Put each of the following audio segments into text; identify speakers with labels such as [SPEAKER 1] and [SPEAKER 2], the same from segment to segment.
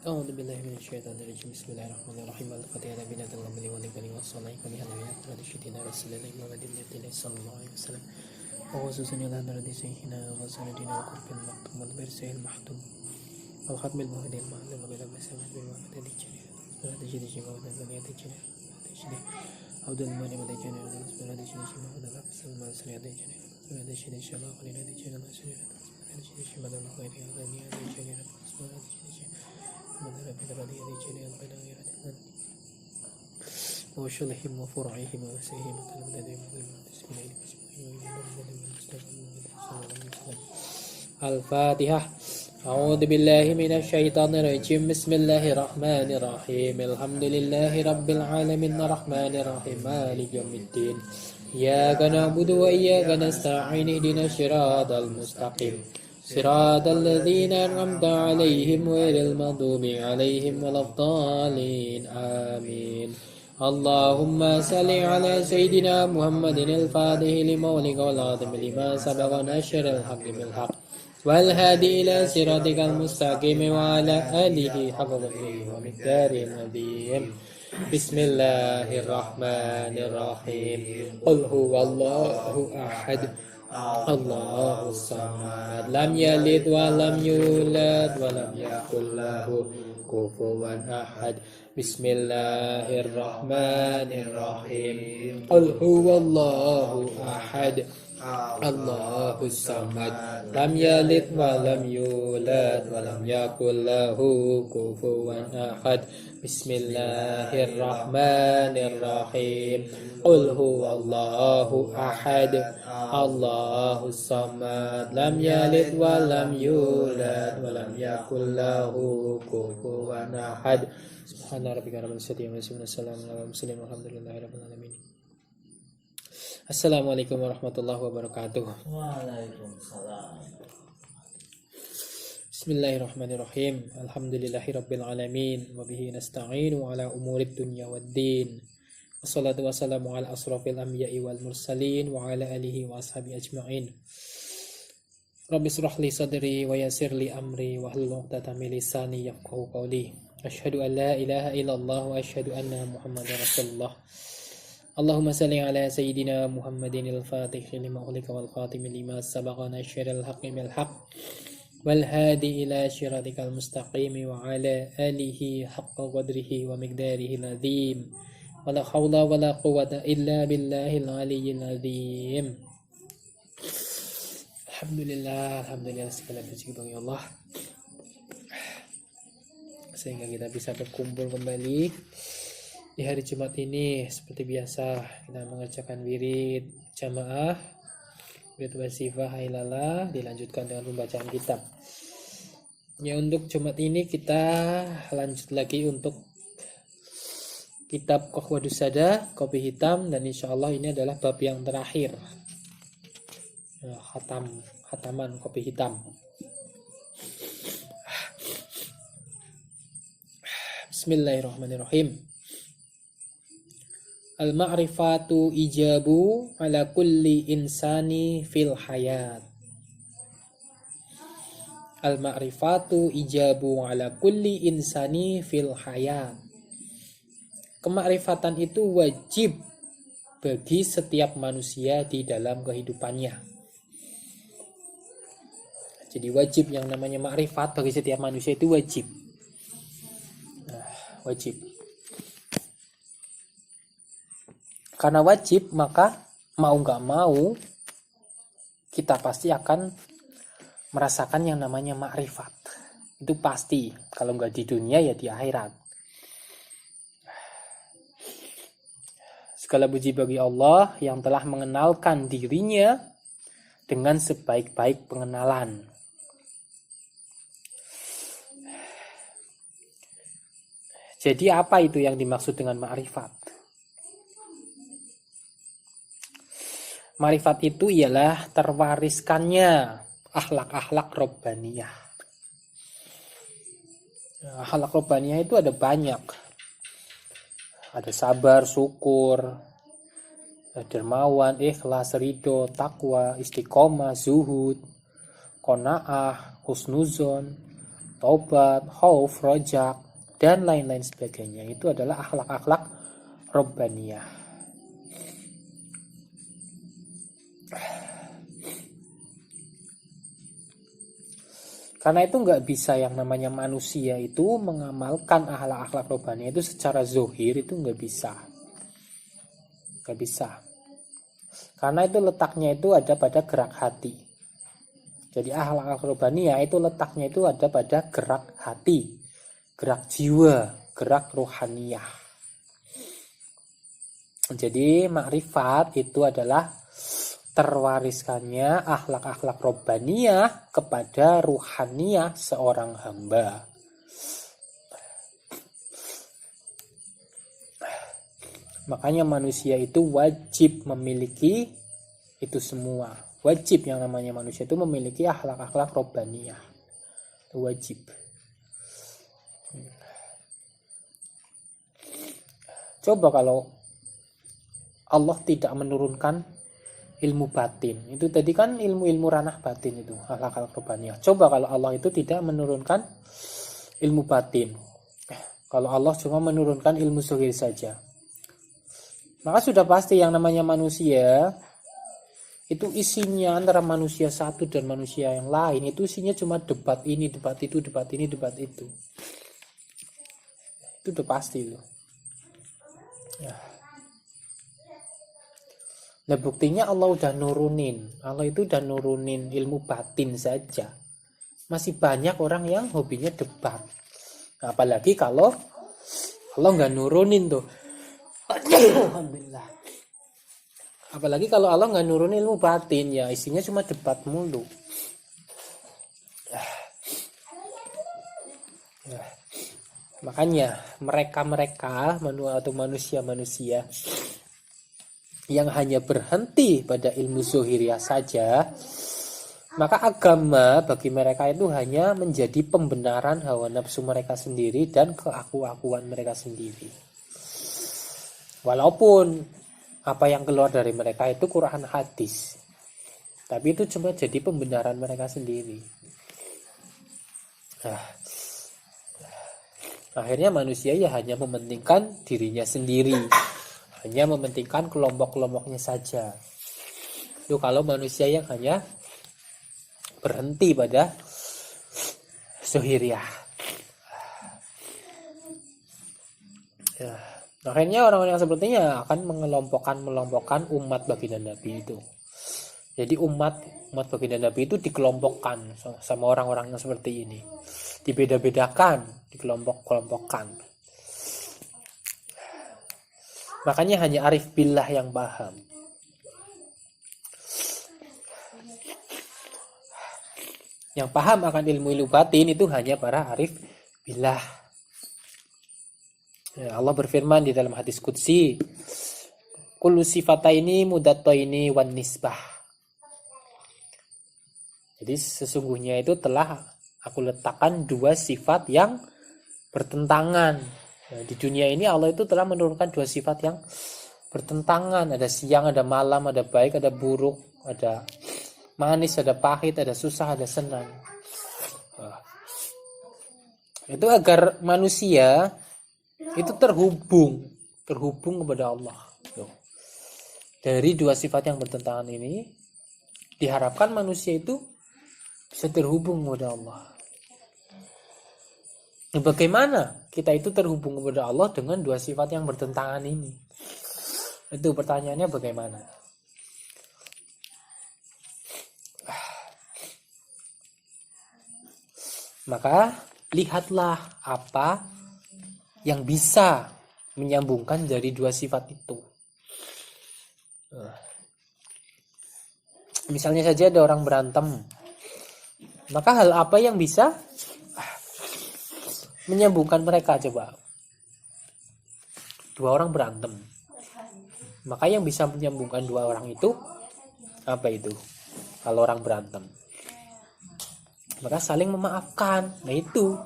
[SPEAKER 1] أعوذ بالله من الشيطان الرجيم بسم الله الرحمن الرحيم الفاتحة بنا الله ولي والصلاة على رسولنا رسول الله محمد صلى الله عليه وسلم وخصوصا إلى درجة سيدنا وسندنا وقرب المكتوم والبرسه المحتوم والختم المهدي المعلم بلا مسامح بالوقت الجنة ولا تجد جماعة ولا تجد عبد المال ولا جنة ولا تجد جماعة ولا لفظ المال سريع الجنة ولا تجد شباب ولا تجد ما سريع ولا تجد شباب الخير ولا تجد جنة ولا تجد وشلهم وفرعهم وسهم الفاتحة. أعوذ بالله من الشيطان الرجيم بسم الله الرحمن الرحيم الحمد لله رب العالمين الرحمن الرحيم مالك يوم الدين إياك نعبد وإياك نستعين اهدنا الصراط المستقيم صراط الذين أنعمت عليهم غير المغضوب عليهم ولا الضالين آمين. اللهم صل على سيدنا محمد الفاتح لما أغلق والخاتم لما سبق ناصر الحق بالحق والهادي إلى صراطك المستقيم وعلى آله حق قدره ومقداره العظيم. بسم الله الرحمن الرحيم قل هو الله أحد الله الصمد لم يلد ولم يولد ولم يكن له كفوا أحد. بسم الله الرحمن الرحيم قل هو الله أحد الله الصمد لم يلد ولم يولد ولم يكن له كفوا أحد. بسم الله الرحمن الرحيم قل هو الله أحد الله الصمد لم يلد ولم يولد ولم يكن له كفوا أحد. سبحان ربك رب العزة عما يصفون والسلام على المرسلين والحمد لله رب العالمين. Assalamualaikum warahmatullahi wabarakatuh.
[SPEAKER 2] Waalaikumsalam.
[SPEAKER 1] Bismillahirrahmanirrahim. Alhamdulillahirabbil alamin wa bihi nasta'inu ala umurid dunya waddin. Wassalatu wassalamu ala asrafil anbiya'i wal mursalin wa ala alihi wa ashabi ajma'in. Rabbi shrah li sadri wa yassir li amri wa hlul 'uqdatam min lisani yafqahu qawli. Asyhadu an la ilaha illallah wa asyhadu anna Muhammadar Rasulullah. Allahumma salli ala sayyidina Muhammadin al-fatih lima ughliqa wal khatim lima sabaqa nasyiril haqqi bil haqq wal hadi ila siratikal mustaqim wa ala alihi haqqa qadrihi wa miqdarihi al-azim wa la hawla wa la quwwata illa billahil aliyyil azim. Alhamdulillah segala puji bagi Allah sehingga kita bisa berkumpul kembali di hari Jumat ini. Seperti biasa kita mengerjakan wirid jamaah, wirid wasifah hailala, dilanjutkan dengan pembacaan kitab. Ya, untuk Jumat ini kita lanjut lagi untuk kitab Qahwadus Sada, kopi hitam, dan insya Allah ini adalah bab yang terakhir. Ya, khataman kopi hitam. Bismillahirrahmanirrahim. Al-ma'rifatu ijabu ala kulli insani fil hayat. Al-ma'rifatu ijabu ala kulli insani fil hayat. Kemakrifatan itu wajib bagi setiap manusia di dalam kehidupannya. Jadi wajib, yang namanya makrifat bagi setiap manusia itu wajib. Wajib. Karena wajib, maka mau gak mau kita pasti akan merasakan yang namanya makrifat. Itu pasti. Kalau gak di dunia ya di akhirat. Segala puji bagi Allah yang telah mengenalkan dirinya dengan sebaik-baik pengenalan. Jadi apa itu yang dimaksud dengan makrifat? Ma'rifat itu ialah terwariskannya akhlak-akhlak robbaniyah. Akhlak robbaniyah itu ada banyak. Ada sabar, syukur, dermawan, ikhlas, ridho, takwa, istiqomah, zuhud, qanaah, husnuzon, taubat, khauf, rojak, dan lain-lain sebagainya. Itu adalah akhlak-akhlak robbaniyah. Karena itu nggak bisa yang namanya manusia itu mengamalkan akhlak-akhlak robbaniyah itu secara zohir, itu nggak bisa. Nggak bisa. Karena itu letaknya itu ada pada gerak hati. Jadi akhlak robbaniyah itu letaknya itu ada pada gerak hati, gerak jiwa, gerak rohaniyah. Jadi makrifat itu adalah terwariskannya akhlak-akhlak robbaniyah kepada ruhaniyah seorang hamba. Makanya manusia itu wajib memiliki itu semua. Wajib yang namanya manusia itu memiliki akhlak-akhlak robbaniyah. Itu wajib. Coba kalau Allah tidak menurunkan ilmu batin. Itu tadi kan ilmu-ilmu ranah batin itu, akhlak-akhlak robbaniyah. Coba kalau Allah itu tidak menurunkan ilmu batin. Kalau Allah cuma menurunkan ilmu zahir saja. Maka sudah pasti yang namanya manusia itu isinya antara manusia satu dan manusia yang lain itu isinya cuma debat ini, debat itu, debat ini, debat itu. Itu udah pasti loh. Ya. Nah buktinya Allah udah nurunin. Allah itu udah nurunin ilmu batin saja. Masih banyak orang yang hobinya debat. Nah, apalagi kalau Allah nggak nurunin tuh. Alhamdulillah. Apalagi kalau Allah nggak nurunin ilmu batin, ya isinya cuma debat mulu. Ya. Makanya mereka-mereka atau manusia-manusia yang hanya berhenti pada ilmu zohiriyah saja, maka agama bagi mereka itu hanya menjadi pembenaran hawa nafsu mereka sendiri dan keaku-akuan mereka sendiri. Walaupun apa yang keluar dari mereka itu Quran hadis, tapi itu cuma jadi pembenaran mereka sendiri. Akhirnya manusia ya hanya mementingkan dirinya sendiri, hanya mementingkan kelompok-kelompoknya saja. Itu kalau manusia yang hanya berhenti pada zohiriyah. Ya. Akhirnya orang-orang yang sepertinya akan mengelompokkan umat baginda Nabi itu. Jadi umat baginda Nabi itu dikelompokkan sama orang-orang yang seperti ini. Dibeda-bedakan, dikelompok-kelompokkan. Makanya hanya arif billah yang paham. Yang paham akan ilmu batin itu hanya para arif billah. Ya, Allah berfirman di dalam hadis qudsi, kullu sifataini mudattaini wan nisbah. Jadi sesungguhnya itu telah aku letakkan dua sifat yang bertentangan. Nah, di dunia ini Allah itu telah menurunkan dua sifat yang bertentangan. Ada siang, ada malam, ada baik, ada buruk, ada manis, ada pahit, ada susah, ada senang. Nah, itu agar manusia itu terhubung kepada Allah. Dari dua sifat yang bertentangan ini diharapkan manusia itu bisa terhubung kepada Allah. Bagaimana kita itu terhubung kepada Allah dengan dua sifat yang bertentangan ini? Itu pertanyaannya bagaimana? Maka lihatlah apa yang bisa menyambungkan dari dua sifat itu. Misalnya saja ada orang berantem, maka hal apa yang bisa menyambungkan mereka? Coba, dua orang berantem, maka yang bisa menyambungkan dua orang itu apa itu? Kalau orang berantem, maka saling memaafkan. Nah itu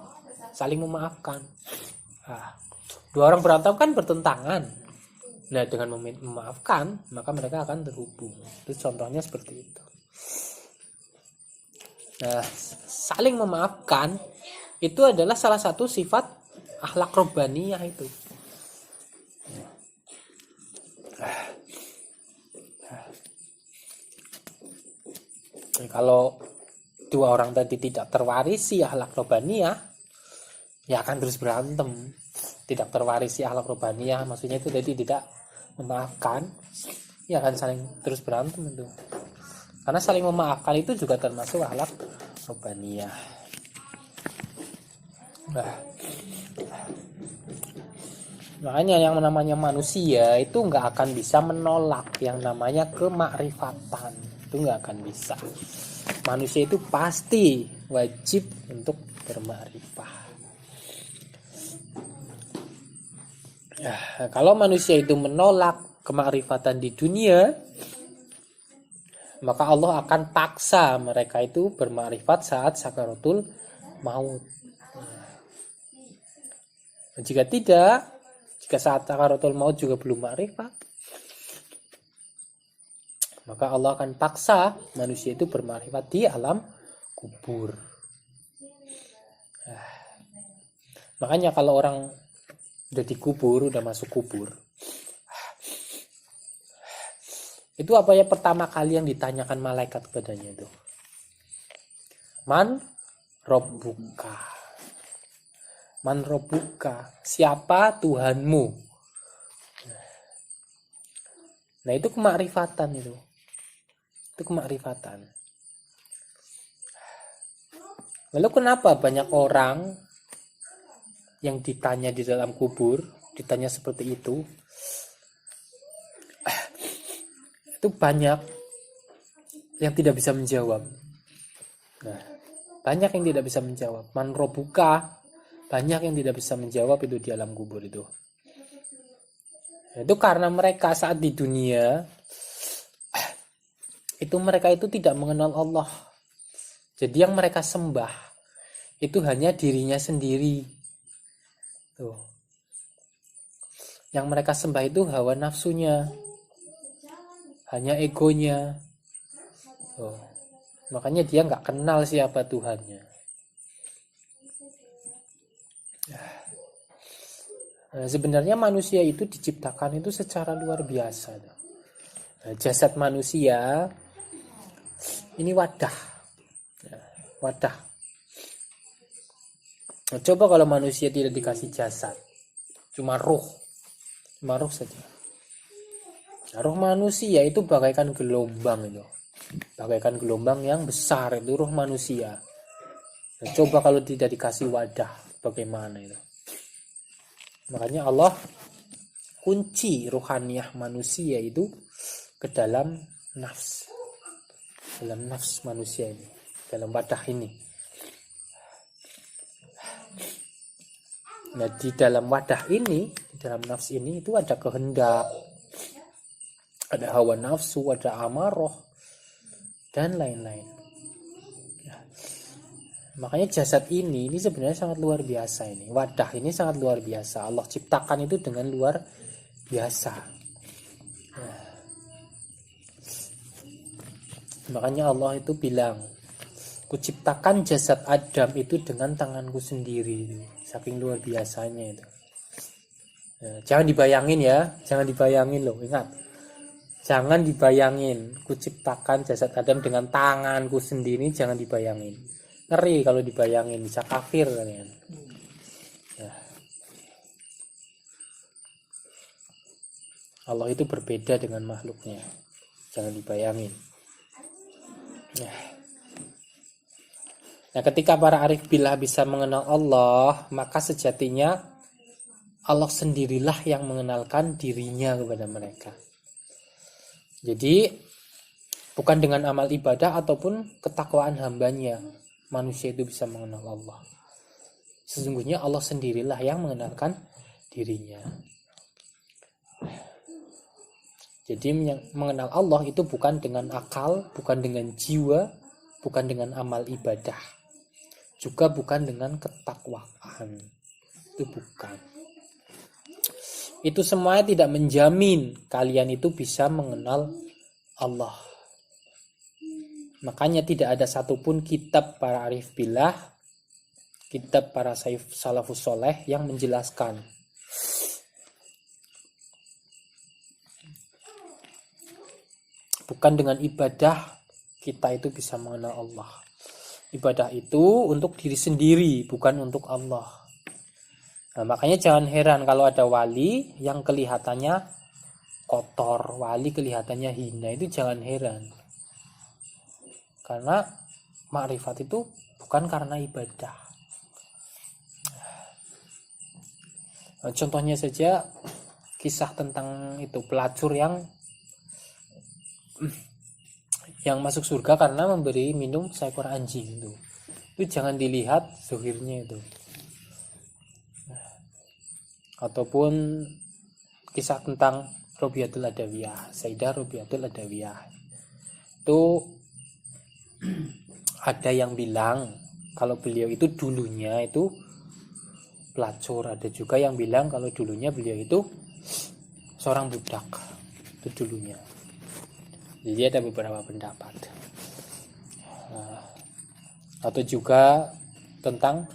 [SPEAKER 1] saling memaafkan. Dua orang berantem kan bertentangan. Nah dengan memaafkan maka mereka akan terhubung. Itu contohnya seperti itu. Nah saling memaafkan itu adalah salah satu sifat akhlak robbaniyah itu. Kalau dua orang tadi tidak terwarisi akhlak robbaniyah, ya akan terus berantem. Tidak terwarisi akhlak robbaniyah, maksudnya itu tadi tidak memaafkan, ya akan saling terus berantem itu. Karena saling memaafkan itu juga termasuk akhlak robbaniyah. Makanya yang namanya manusia itu nggak akan bisa menolak yang namanya kemakrifatan, itu nggak akan bisa. Manusia itu pasti wajib untuk bermakrifah. Kalau manusia itu menolak kemakrifatan di dunia, maka Allah akan paksa mereka itu bermakrifat saat sakaratul maut. Jika tidak, jika saat sakaratul maut juga belum makrifat, maka Allah akan paksa manusia itu bermakrifat di alam kubur. Makanya kalau orang udah dikubur, udah masuk kubur, itu apa ya pertama kali yang ditanyakan malaikat kepadanya itu? Man Rabbuka. Man Rabbuka, siapa Tuhanmu? Nah itu kemakrifatan itu. Itu kemakrifatan. Lalu kenapa banyak orang yang ditanya di dalam kubur, ditanya seperti itu? Itu banyak yang tidak bisa menjawab. Nah, banyak yang tidak bisa menjawab. Man Rabbuka, banyak yang tidak bisa menjawab itu di alam kubur itu. Itu karena mereka saat di dunia itu mereka itu tidak mengenal Allah. Jadi yang mereka sembah itu hanya dirinya sendiri. Tuh. Yang mereka sembah itu hawa nafsunya, hanya egonya. Tuh. Makanya dia nggak kenal siapa Tuhannya. Nah, sebenarnya manusia itu diciptakan itu secara luar biasa. Nah, jasad manusia ini wadah. Wadah. Nah, coba kalau manusia tidak dikasih jasad, cuma ruh saja. Nah, ruh manusia itu bagaikan gelombang itu, bagaikan gelombang yang besar itu ruh manusia. Nah, coba kalau tidak dikasih wadah, bagaimana itu? Makanya Allah kunci ruhaniyah manusia itu ke dalam nafs manusia ini, dalam wadah ini. Nah di dalam wadah ini, di dalam nafs ini itu ada kehendak, ada hawa nafsu, ada amaroh dan lain-lain. Makanya jasad ini sebenarnya sangat luar biasa ini. Wadah ini sangat luar biasa. Allah ciptakan itu dengan luar biasa. Nah. Makanya Allah itu bilang, kuciptakan jasad Adam itu dengan tanganku sendiri. Saking luar biasanya itu. Nah, jangan dibayangin ya. Jangan dibayangin loh. Ingat. Jangan dibayangin. Kuciptakan jasad Adam dengan tanganku sendiri. Jangan dibayangin. Ngeri kalau dibayangin, bisa kafir kalian. Nah. Allah itu berbeda dengan makhluknya. Jangan dibayangin. Nah, ketika para arif billah bisa mengenal Allah, maka sejatinya Allah sendirilah yang mengenalkan dirinya kepada mereka. Jadi, bukan dengan amal ibadah ataupun ketakwaan hambanya manusia itu bisa mengenal Allah. Sesungguhnya Allah sendirilah yang mengenalkan dirinya. Jadi mengenal Allah itu bukan dengan akal, bukan dengan jiwa, bukan dengan amal ibadah, juga bukan dengan ketakwaan. Itu bukan. Itu semuanya tidak menjamin kalian itu bisa mengenal Allah. Makanya tidak ada satupun kitab para arif billah, kitab para salafus soleh yang menjelaskan. Bukan dengan ibadah kita itu bisa mengenal Allah. Ibadah itu untuk diri sendiri, bukan untuk Allah. Nah, makanya jangan heran kalau ada wali yang kelihatannya kotor, wali kelihatannya hina, itu jangan heran. Karena makrifat itu bukan karena ibadah. Nah, contohnya saja kisah tentang itu pelacur yang masuk surga karena memberi minum seekor anjing itu jangan dilihat zuhirnya itu. Ataupun kisah tentang Robiatul Adawiyah, Sayyidah Robiatul Adawiyah, itu ada yang bilang kalau beliau itu dulunya itu pelacur, ada juga yang bilang kalau dulunya beliau itu seorang budak itu dulunya. Jadi ada beberapa pendapat. Atau juga tentang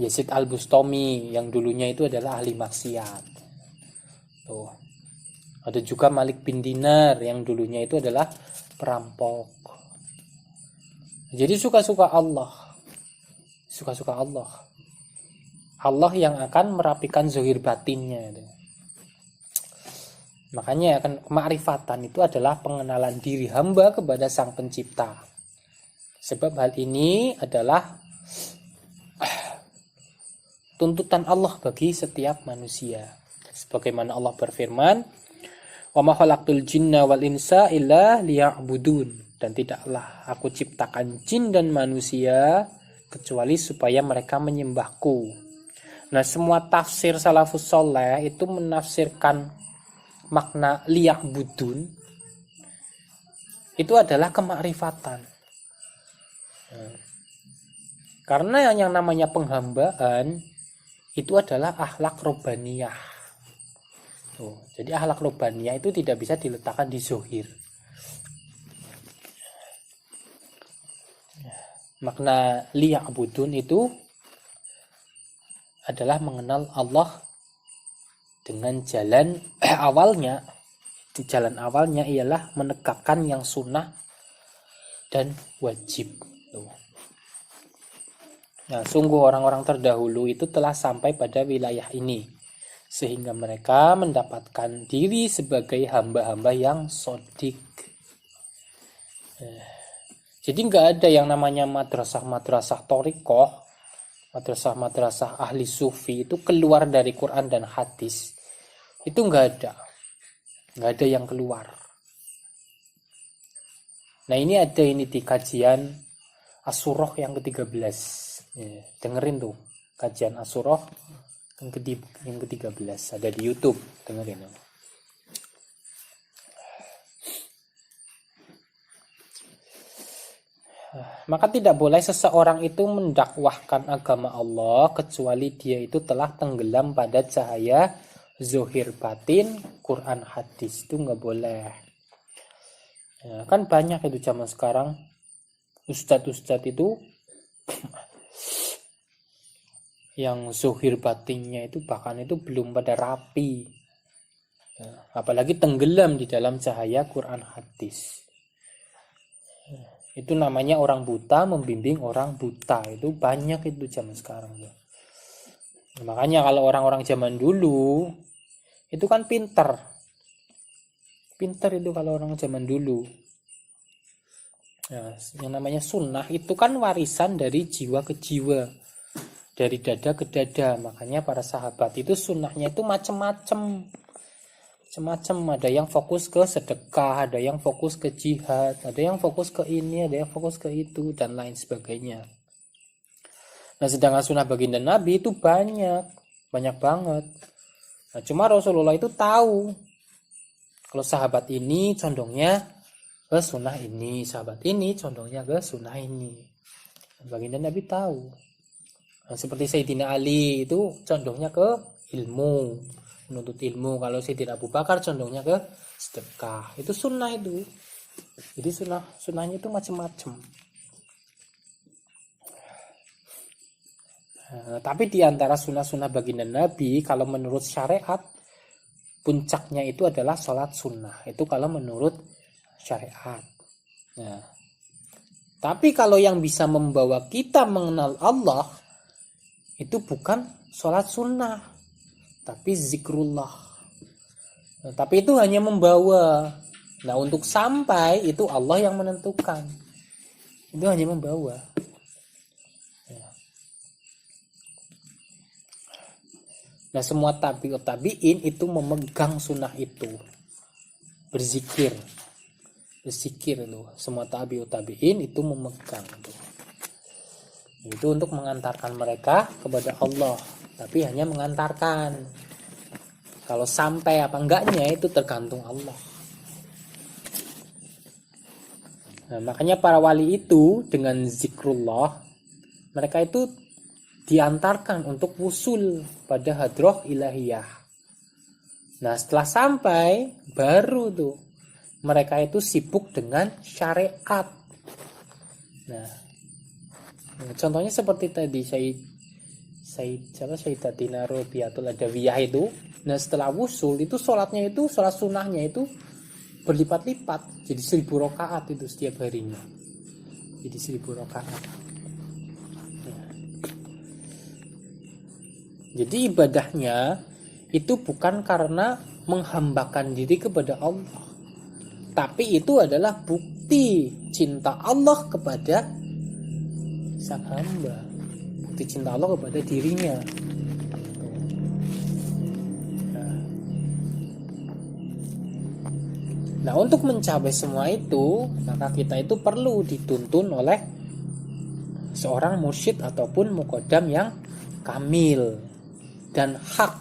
[SPEAKER 1] Yazid Al-Bustami yang dulunya itu adalah ahli maksiat. Tuh. Ada juga Malik bin Dinar yang dulunya itu adalah perampok. Jadi suka-suka Allah. Suka-suka Allah. Allah yang akan merapikan zahir batinnya. Makanya kemakrifatan itu adalah pengenalan diri hamba kepada Sang Pencipta. Sebab hal ini adalah tuntutan Allah bagi setiap manusia. Sebagaimana Allah berfirman, "Wa ma khalaqtul jinna wal insa illa liya'budun." Dan tidaklah aku ciptakan jin dan manusia kecuali supaya mereka menyembahku. Nah, semua tafsir salafus soleh itu menafsirkan makna liya'budun itu adalah kemakrifatan. Karena yang namanya penghambaan itu adalah akhlak robbaniyah. Jadi akhlak robbaniyah itu tidak bisa diletakkan di zohir. Makna liya'budun itu adalah mengenal Allah dengan jalan awalnya. Jalan awalnya ialah menegakkan yang sunnah dan wajib. Nah, sungguh orang-orang terdahulu itu telah sampai pada wilayah ini, sehingga mereka mendapatkan diri sebagai hamba-hamba yang sodik. Jadi nggak ada yang namanya madrasah-madrasah thariqah, madrasah-madrasah ahli sufi itu keluar dari Quran dan hadis. Itu nggak ada yang keluar. Nah, ini ada ini di kajian Asyurah yang ke-13. Dengerin tuh kajian Asyurah yang ke-13 ada di YouTube, dengerin. Maka tidak boleh seseorang itu mendakwahkan agama Allah kecuali dia itu telah tenggelam pada cahaya zohir batin Quran hadis. Itu nggak boleh. Ya, kan banyak itu zaman sekarang ustadz-ustadz itu yang zohir batinnya itu bahkan itu belum pada rapi. Ya, apalagi tenggelam di dalam cahaya Quran hadis. Itu namanya orang buta membimbing orang buta. Itu banyak itu zaman sekarang. Makanya kalau orang-orang zaman dulu itu kan pinter itu kalau orang zaman dulu. Nah, yang namanya sunnah itu kan warisan dari jiwa ke jiwa, dari dada ke dada. Makanya para sahabat itu sunnahnya itu macam-macam. Ada yang fokus ke sedekah, ada yang fokus ke jihad, ada yang fokus ke ini, ada yang fokus ke itu, dan lain sebagainya. Nah, sedangkan sunnah baginda Nabi itu banyak banget. Nah, cuma Rasulullah itu tahu kalau sahabat ini condongnya ke sunnah ini, sahabat ini condongnya ke sunnah ini. Baginda Nabi tahu. Nah, seperti Sayyidina Ali itu condongnya ke ilmu, menuntut ilmu. Kalau Sayyidina Abu Bakar condongnya ke sedekah. Itu sunnah itu. Jadi sunnahnya itu macam-macam. Tapi di antara sunnah-sunnah baginda Nabi, kalau menurut syariat, puncaknya itu adalah sholat sunnah. Itu kalau menurut syariat. Nah, tapi kalau yang bisa membawa kita mengenal Allah, itu bukan sholat sunnah, tapi zikrullah. Nah, tapi itu hanya membawa. Nah, untuk sampai itu Allah yang menentukan. Itu hanya membawa. Nah, semua tabi'in itu memegang sunnah itu, berzikir itu. Semua tabi'in itu memegang itu untuk mengantarkan mereka kepada Allah, tapi hanya mengantarkan. Kalau sampai apa enggaknya itu tergantung Allah. Nah, makanya para wali itu dengan zikrullah, mereka itu diantarkan untuk wusul pada hadroh ilahiyah. Nah, setelah sampai baru tuh mereka itu sibuk dengan syariat. Nah, contohnya seperti tadi Sayyidatina Robiatul Adawiyah itu. Nah, setelah wusul itu sholat sunnahnya itu berlipat-lipat jadi 1000 rakaat itu setiap harinya. Jadi 1000 rakaat. Jadi ibadahnya itu bukan karena menghambakan diri kepada Allah, tapi itu adalah bukti cinta Allah kepada sang hamba, bukti cinta Allah kepada dirinya. Nah, untuk mencapai semua itu, maka kita itu perlu dituntun oleh seorang mursyid ataupun muqaddam yang kamil dan hak,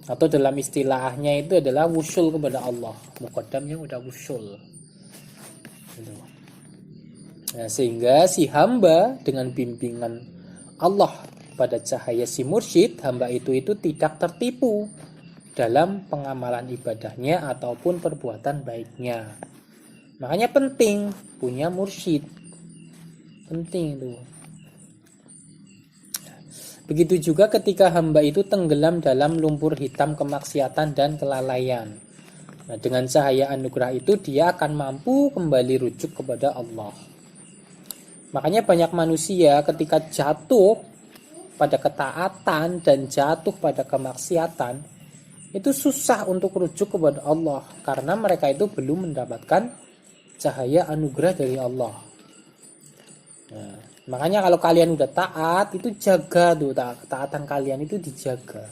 [SPEAKER 1] atau dalam istilahnya itu adalah wusul kepada Allah, muqaddam yang udah wusul. Nah, sehingga si hamba dengan bimbingan Allah pada cahaya si mursyid, hamba itu tidak tertipu dalam pengamalan ibadahnya ataupun perbuatan baiknya. Makanya penting punya mursyid, penting itu. Begitu juga ketika hamba itu tenggelam dalam lumpur hitam kemaksiatan dan kelalaian. Nah, dengan cahaya anugerah itu dia akan mampu kembali rujuk kepada Allah. Makanya banyak manusia ketika jatuh pada ketaatan dan jatuh pada kemaksiatan, itu susah untuk rujuk kepada Allah karena mereka itu belum mendapatkan cahaya anugerah dari Allah. Nah, makanya kalau kalian udah taat, itu jaga tuh ketaatan kalian itu dijaga.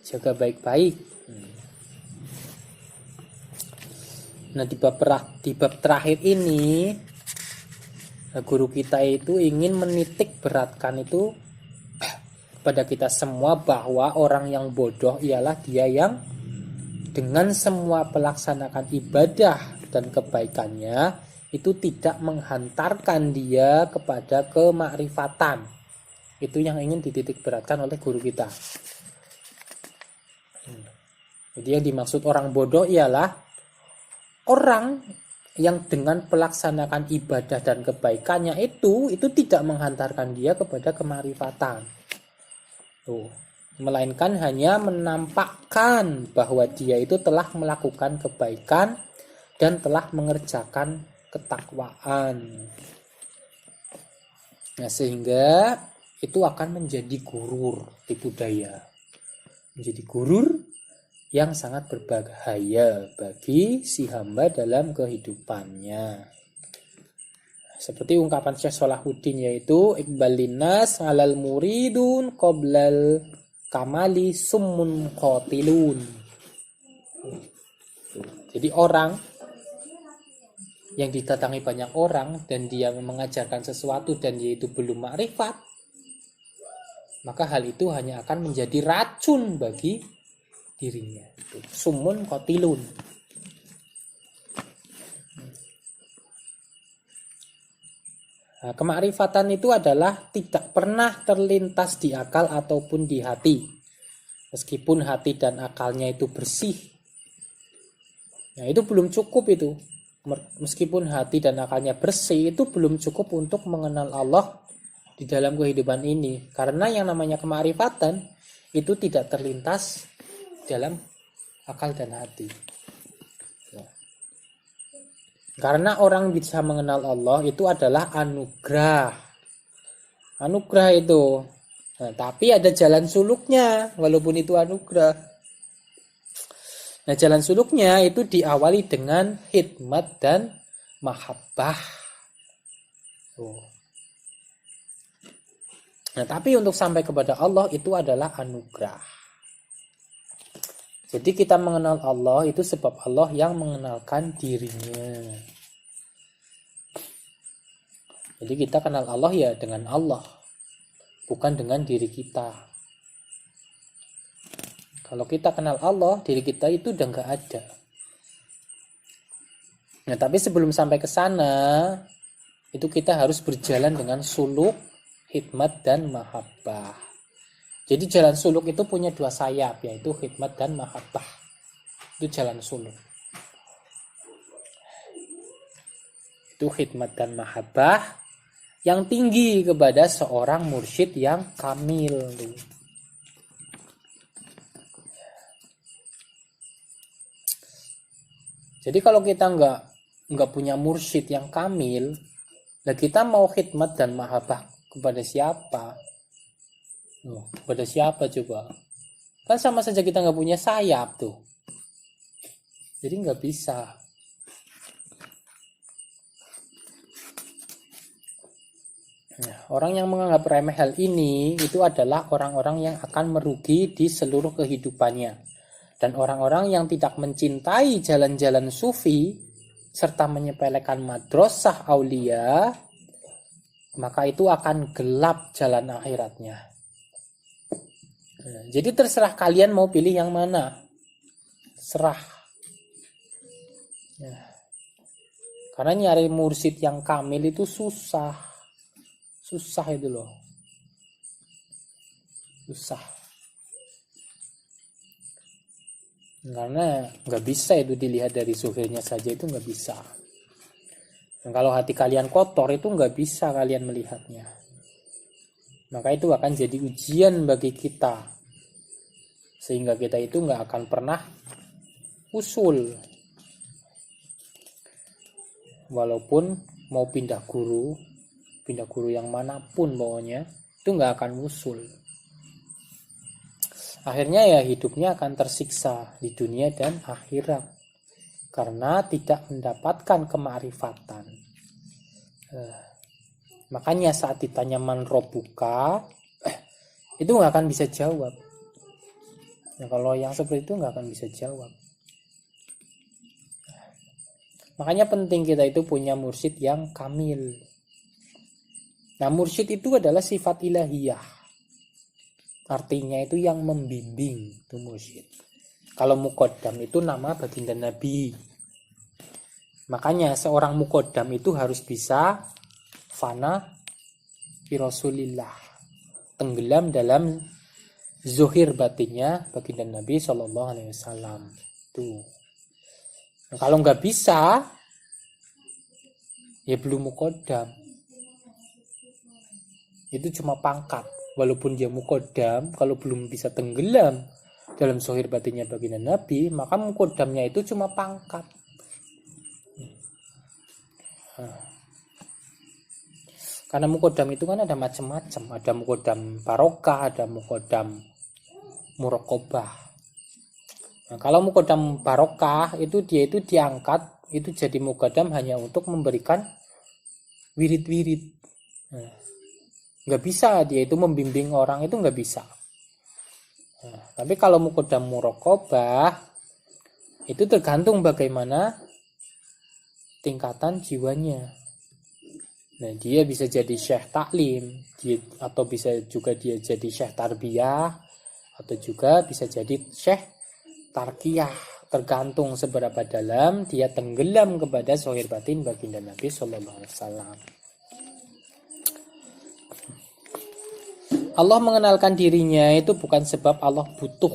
[SPEAKER 1] Jaga baik-baik. Nah, di bab terakhir ini guru kita itu ingin menitik beratkan itu pada kita semua bahwa orang yang bodoh ialah dia yang dengan semua pelaksanakan ibadah dan kebaikannya itu tidak menghantarkan dia kepada kemakrifatan. Itu yang ingin dititik beratkan oleh guru kita. Jadi yang dimaksud orang bodoh ialah orang yang dengan pelaksanakan ibadah dan kebaikannya itu tidak menghantarkan dia kepada kemakrifatan. Melainkan hanya menampakkan bahwa dia itu telah melakukan kebaikan dan telah mengerjakan ketakwaan. Nah, sehingga itu akan menjadi gurur, tipu daya. Menjadi gurur yang sangat berbahaya bagi si hamba dalam kehidupannya. Seperti ungkapan Syekh Salahuddin, yaitu Iqbal linnas alal muridun qoblal kamali summun qatilun. Jadi orang yang didatangi banyak orang dan dia mengajarkan sesuatu dan dia itu belum makrifat, maka hal itu hanya akan menjadi racun bagi dirinya. Summun qatilun. Nah, kemakrifatan itu adalah tidak pernah terlintas di akal ataupun di hati, meskipun hati dan akalnya itu bersih. Nah, itu belum cukup itu. Meskipun hati dan akalnya bersih, itu belum cukup untuk mengenal Allah di dalam kehidupan ini. Karena yang namanya kemakrifatan itu tidak terlintas dalam akal dan hati. Karena orang bisa mengenal Allah itu adalah anugerah. Anugerah itu. Nah, tapi ada jalan suluknya walaupun itu anugerah. Nah, jalan suluknya itu diawali dengan hikmat dan mahabbah. Nah, tapi untuk sampai kepada Allah itu adalah anugerah. Jadi kita mengenal Allah itu sebab Allah yang mengenalkan dirinya. Jadi kita kenal Allah ya dengan Allah, bukan dengan diri kita. Kalau kita kenal Allah, diri kita itu udah nggak ada. Nah, tapi sebelum sampai ke sana, itu kita harus berjalan dengan suluk, hikmat, dan mahabbah. Jadi jalan suluk itu punya dua sayap, yaitu hikmat dan mahabbah. Itu jalan suluk. Itu hikmat dan mahabbah yang tinggi kepada seorang mursyid yang kamil. Jadi kalau kita nggak punya mursyid yang kamil, nah kita mau hikmat dan mahabbah kepada siapa? Kepada siapa coba? Kan sama saja kita nggak punya sayap tuh. Jadi nggak bisa. Nah, orang yang menganggap remeh hal ini itu adalah orang-orang yang akan merugi di seluruh kehidupannya. Dan orang-orang yang tidak mencintai jalan-jalan sufi serta menyepelekan madrasah aulia, maka itu akan gelap jalan akhiratnya. Nah, jadi terserah kalian mau pilih yang mana. Serah. Nah, karena nyari mursyid yang kamil itu susah. Susah itu loh. Susah. Karena nggak bisa itu dilihat dari zuhirnya saja, itu nggak bisa. Dan kalau hati kalian kotor itu nggak bisa kalian melihatnya. Maka itu akan jadi ujian bagi kita. Sehingga kita itu nggak akan pernah usul. Walaupun mau pindah guru yang manapun pokoknya, itu nggak akan usul. Akhirnya ya hidupnya akan tersiksa di dunia dan akhirat. Karena tidak mendapatkan kemakrifatan. Makanya saat ditanya man robbuka, itu nggak akan bisa jawab. Nah, kalau yang seperti itu nggak akan bisa jawab. Makanya penting kita itu punya mursyid yang kamil. Nah, mursyid itu adalah sifat ilahiyah. Artinya itu yang membimbing, itu mursyid. Kalau muqaddam itu nama baginda Nabi. Makanya seorang muqaddam itu harus bisa fana fi Rasulillah, tenggelam dalam zuhir batinnya baginda Nabi SAW. Tuh. Nah, kalau nggak bisa, ya belum muqaddam. Itu cuma pangkat. Walaupun dia muqaddam, kalau belum bisa tenggelam dalam zuhir batinnya baginda Nabi, maka muqaddamnya itu cuma pangkat. Karena muqaddam itu kan ada macam-macam. Ada muqaddam barokah, ada muqaddam muraqabah. Nah, kalau muqaddam barokah itu dia itu diangkat, itu jadi muqaddam hanya untuk memberikan wirid-wirid. Nah, nggak bisa dia itu membimbing orang, itu nggak bisa. Nah, tapi kalau muqaddam muraqabah itu tergantung bagaimana tingkatan jiwanya. Nah, dia bisa jadi syekh taklim, atau bisa juga dia jadi syekh tarbiyah, atau juga bisa jadi syekh tarkiyah, tergantung seberapa dalam dia tenggelam kepada zuhir batin baginda Nabi SAW. Allah mengenalkan dirinya itu bukan sebab Allah butuh,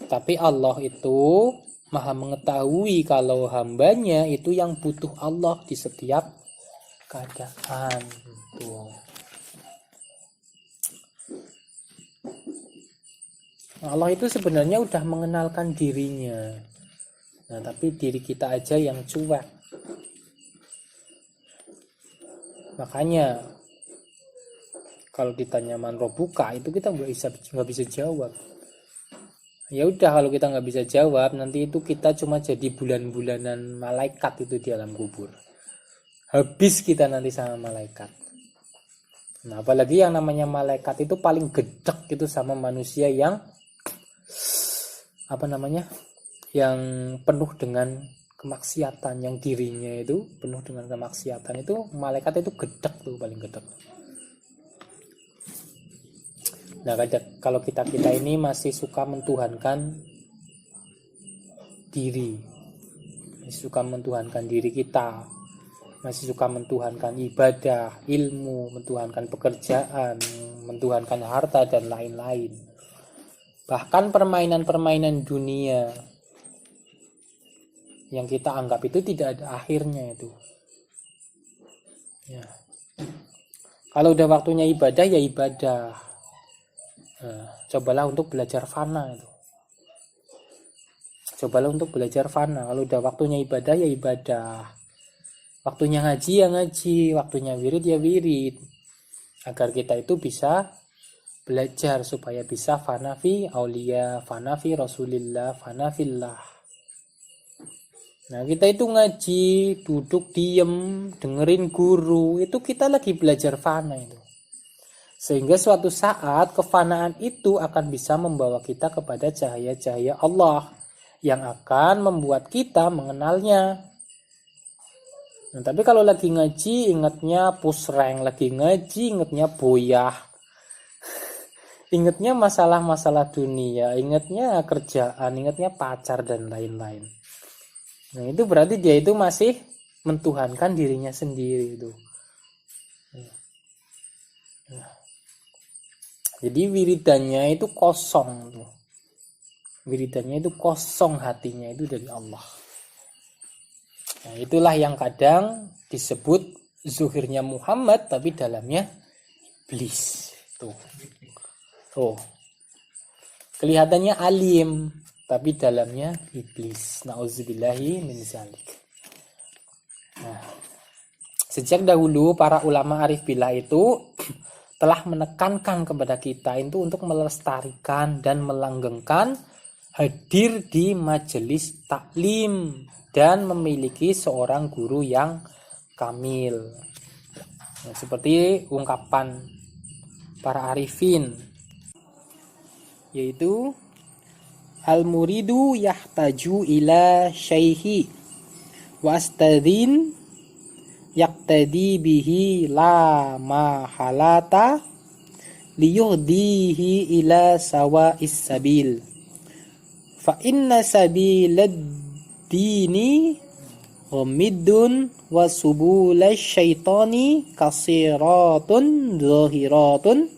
[SPEAKER 1] tapi Allah itu Maha mengetahui kalau hambanya itu yang butuh Allah di setiap keadaan. Tuh. Allah itu sebenarnya udah mengenalkan dirinya. Nah, tapi diri kita aja yang cuek. Makanya kalau ditanya man robuka itu kita nggak bisa jawab. Ya udah, kalau kita nggak bisa jawab, nanti itu kita cuma jadi bulan-bulanan malaikat itu di alam kubur. Habis kita nanti sama malaikat. Nah, apalagi yang namanya malaikat itu paling gedek itu sama manusia yang yang penuh dengan kemaksiatan, yang dirinya itu penuh dengan kemaksiatan, itu malaikat itu gedek tuh, paling gedek. Nah, kalau kita ini masih suka mentuhankan diri, masih suka mentuhankan diri kita, masih suka mentuhankan ibadah, ilmu, mentuhankan pekerjaan, mentuhankan harta dan lain-lain. Bahkan permainan-permainan dunia yang kita anggap itu tidak ada akhirnya itu. Ya. Kalau udah waktunya ibadah ya ibadah. Nah, cobalah untuk belajar fana itu. Cobalah untuk belajar fana. Kalau udah waktunya ibadah ya ibadah. Waktunya ngaji ya ngaji, waktunya wirid ya wirid. Agar kita itu bisa belajar supaya bisa fana fi aulia, fana fi rasulillah, fana fillah. Nah, kita itu ngaji, duduk diem, dengerin guru, itu kita lagi belajar fana itu. Sehingga suatu saat kefanaan itu akan bisa membawa kita kepada cahaya-cahaya Allah yang akan membuat kita mengenalnya. Nah, tapi kalau lagi ngaji ingatnya pusreng, lagi ngaji ingatnya boyah, ingatnya masalah-masalah dunia, ingatnya kerjaan, ingatnya pacar dan lain-lain. Nah, itu berarti dia itu masih mentuhankan dirinya sendiri itu. Nah, jadi wiridannya itu kosong tuh. Wiridannya itu kosong, hatinya itu dari Allah. Nah, itulah yang kadang disebut zuhirnya Muhammad tapi dalamnya iblis. Tuh. Kelihatannya alim tapi dalamnya iblis. Nauzubillahi min zalik. Nah, sejak dahulu para ulama arif billah itu telah menekankan kepada kita itu untuk melestarikan dan melanggengkan hadir di majelis taklim dan memiliki seorang guru yang kamil. Nah, seperti ungkapan para arifin, yaitu al-muridu yahtaju ila syaihi wastadhin yaqtadi bihi la mahalata liyuhdihi ila sawa'is sabil fa inna sabilad dini ghamidun wa subulash syaitani kasiratun zahiratun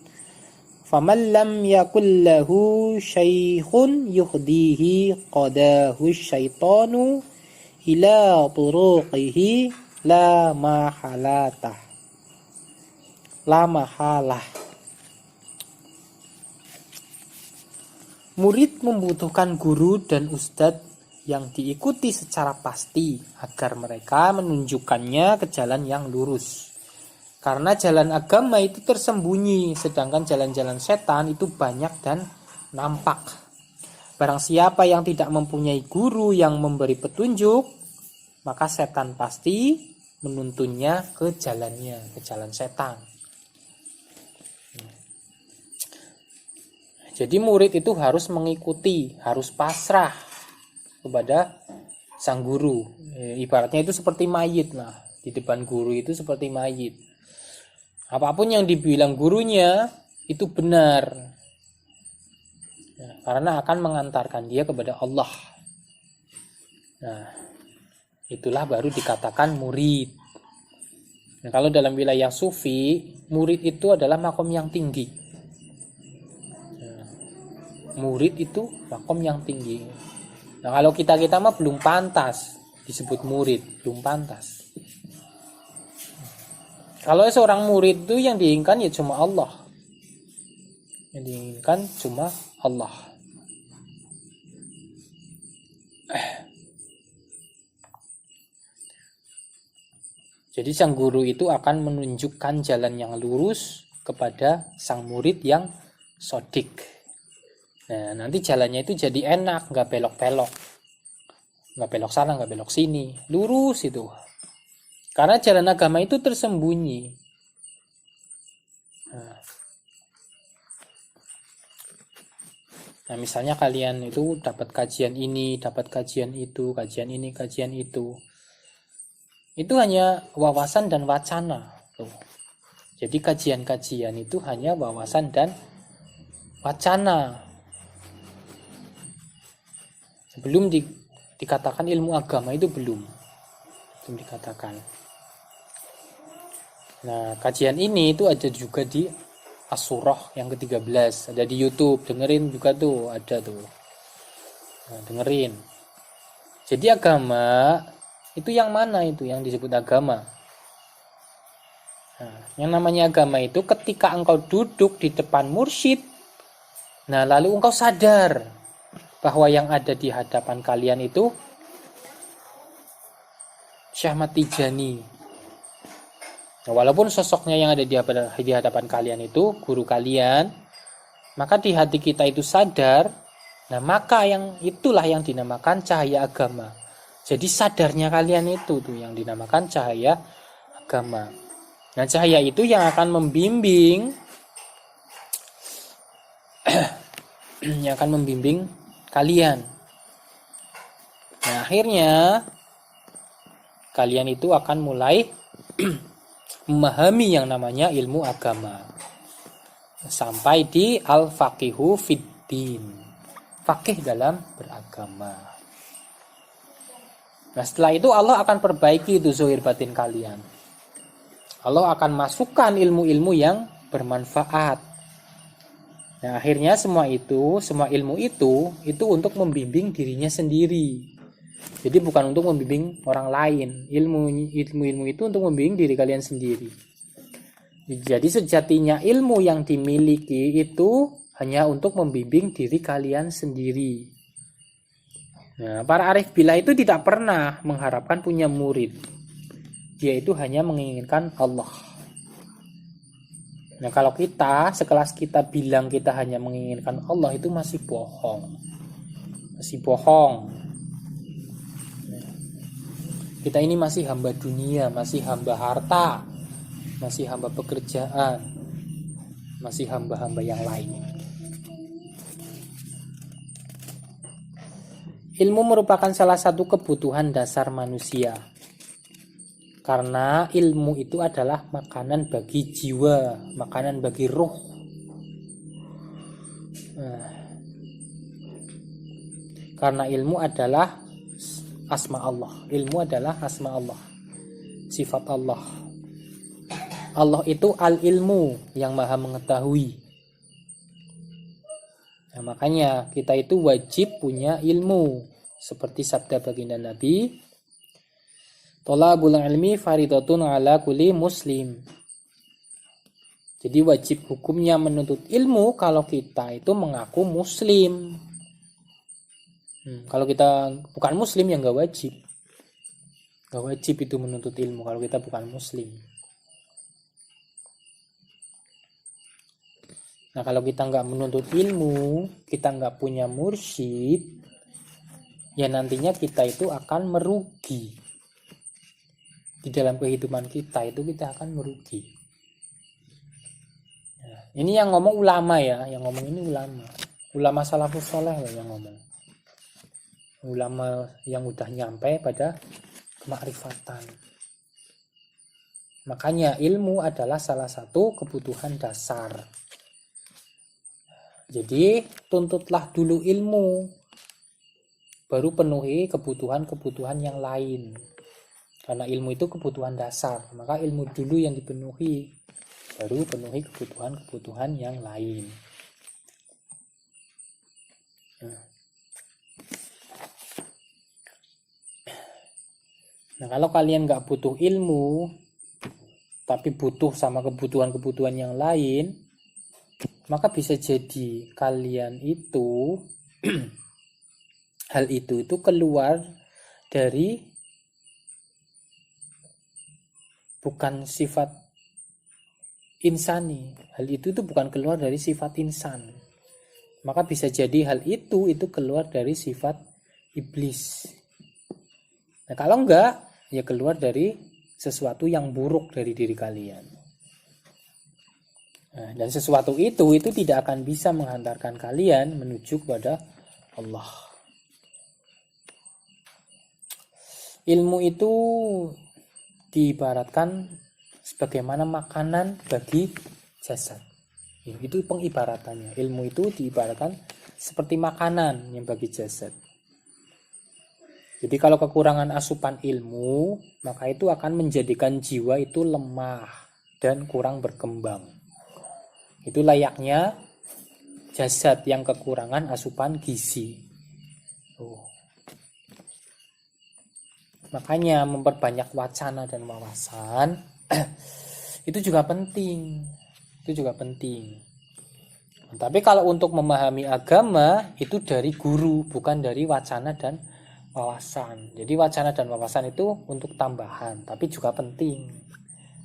[SPEAKER 1] faman lam yakul lahu syaikhun yuhdihi qadahu syaitanu ila turuqihi la mahalah. Murid membutuhkan guru dan ustadz yang diikuti secara pasti agar mereka menunjukkannya ke jalan yang lurus. Karena jalan agama itu tersembunyi, sedangkan jalan-jalan setan itu banyak dan nampak. Barang siapa yang tidak mempunyai guru yang memberi petunjuk, maka setan pasti menuntunnya ke jalannya, ke jalan setan. Jadi murid itu harus mengikuti, harus pasrah kepada sang guru. Ibaratnya itu seperti mayit lah. Di depan guru itu seperti mayit. Apapun yang dibilang gurunya itu benar. Karena akan mengantarkan dia kepada Allah. Nah, itulah baru dikatakan murid. Nah, kalau dalam wilayah sufi, murid itu adalah makom yang tinggi. Nah, murid itu makom yang tinggi. Nah, kalau kita mah belum pantas disebut murid, belum pantas. Kalau seorang murid itu yang diinginkan ya cuma Allah. Yang diinginkan cuma Allah. Jadi sang guru itu akan menunjukkan jalan yang lurus kepada sang murid yang sodik. Nah, nanti jalannya itu jadi enak, nggak belok-belok. Nggak belok sana, nggak belok sini. Lurus itu. Karena jalan agama itu tersembunyi. Nah, misalnya kalian itu dapat kajian ini, dapat kajian itu, kajian ini, kajian itu. Itu hanya wawasan dan wacana. Tuh. Jadi kajian-kajian itu hanya wawasan dan wacana. Belum dikatakan ilmu agama itu belum dikatakan. Nah, kajian ini itu ada juga di As-Surah yang ke-13. Ada di YouTube, dengerin juga tuh, ada tuh. Nah, dengerin. Jadi agama itu yang mana itu yang disebut agama? Nah, yang namanya agama itu ketika engkau duduk di depan mursyid, nah lalu engkau sadar bahwa yang ada di hadapan kalian itu Syekh Ahmad Tijani. Nah, walaupun sosoknya yang ada di hadapan kalian itu guru kalian, maka di hati kita itu sadar, nah maka yang itulah yang dinamakan cahaya agama. Jadi sadarnya kalian itu tuh yang dinamakan cahaya agama. Nah, cahaya itu yang akan membimbing yang akan membimbing kalian. Nah, akhirnya kalian itu akan mulai memahami yang namanya ilmu agama. Sampai di al-faqihu fiddin. Fakih dalam beragama. Nah, setelah itu Allah akan perbaiki itu zahir batin kalian. Allah akan masukkan ilmu-ilmu yang bermanfaat. Nah, akhirnya semua ilmu itu untuk membimbing dirinya sendiri. Jadi bukan untuk membimbing orang lain. Ilmu itu untuk membimbing diri kalian sendiri. Jadi sejatinya ilmu yang dimiliki itu hanya untuk membimbing diri kalian sendiri. Nah, para arif billah itu tidak pernah mengharapkan punya murid. Dia itu hanya menginginkan Allah. Nah, kalau kita, sekelas kita bilang kita hanya menginginkan Allah, itu masih bohong. Masih bohong. Kita ini masih hamba dunia, masih hamba harta, masih hamba pekerjaan, masih hamba-hamba yang lain. Ilmu merupakan salah satu kebutuhan dasar manusia. Karena ilmu itu adalah makanan bagi jiwa, makanan bagi ruh. Karena ilmu adalah asma Allah. Ilmu adalah asma Allah. Sifat Allah. Allah itu al-ilmu, yang maha mengetahui. Nah, makanya kita itu wajib punya ilmu. Seperti sabda baginda Nabi, thalabul ilmi faridatun ala kulli muslim. Jadi wajib hukumnya menuntut ilmu kalau kita itu mengaku muslim. Kalau kita bukan muslim ya nggak wajib. Nggak wajib itu menuntut ilmu kalau kita bukan muslim. Nah, kalau kita nggak menuntut ilmu, kita nggak punya mursyid, ya nantinya kita itu akan merugi. Di dalam kehidupan kita itu kita akan merugi. Nah, ini yang ngomong ulama ya, yang ngomong ini ulama. Ulama salafus saleh yang ngomong. Ulama yang udah nyampe pada kemakrifatan. Makanya ilmu adalah salah satu kebutuhan dasar. Jadi tuntutlah dulu ilmu, baru penuhi kebutuhan-kebutuhan yang lain. Karena ilmu itu kebutuhan dasar, maka ilmu dulu yang dipenuhi, baru penuhi kebutuhan-kebutuhan yang lain. Nah, kalau kalian nggak butuh ilmu, tapi butuh sama kebutuhan-kebutuhan yang lain, maka bisa jadi kalian itu hal itu keluar dari bukan sifat insani. Hal itu bukan keluar dari sifat insan. Maka bisa jadi hal itu keluar dari sifat iblis. Nah, kalau enggak, ya keluar dari sesuatu yang buruk dari diri kalian. Nah, dan sesuatu itu tidak akan bisa menghantarkan kalian menuju kepada Allah. Ilmu itu diibaratkan sebagaimana makanan bagi jasad. Itu pengibaratannya. Ilmu itu diibaratkan seperti makanan yang bagi jasad. Jadi kalau kekurangan asupan ilmu, maka itu akan menjadikan jiwa itu lemah dan kurang berkembang. Itu layaknya jasad yang kekurangan asupan gizi. Makanya memperbanyak wacana dan wawasan itu juga penting. Tapi kalau untuk memahami agama itu dari guru, bukan dari wacana dan wawasan. Jadi wacana dan wawasan itu untuk tambahan, tapi juga penting.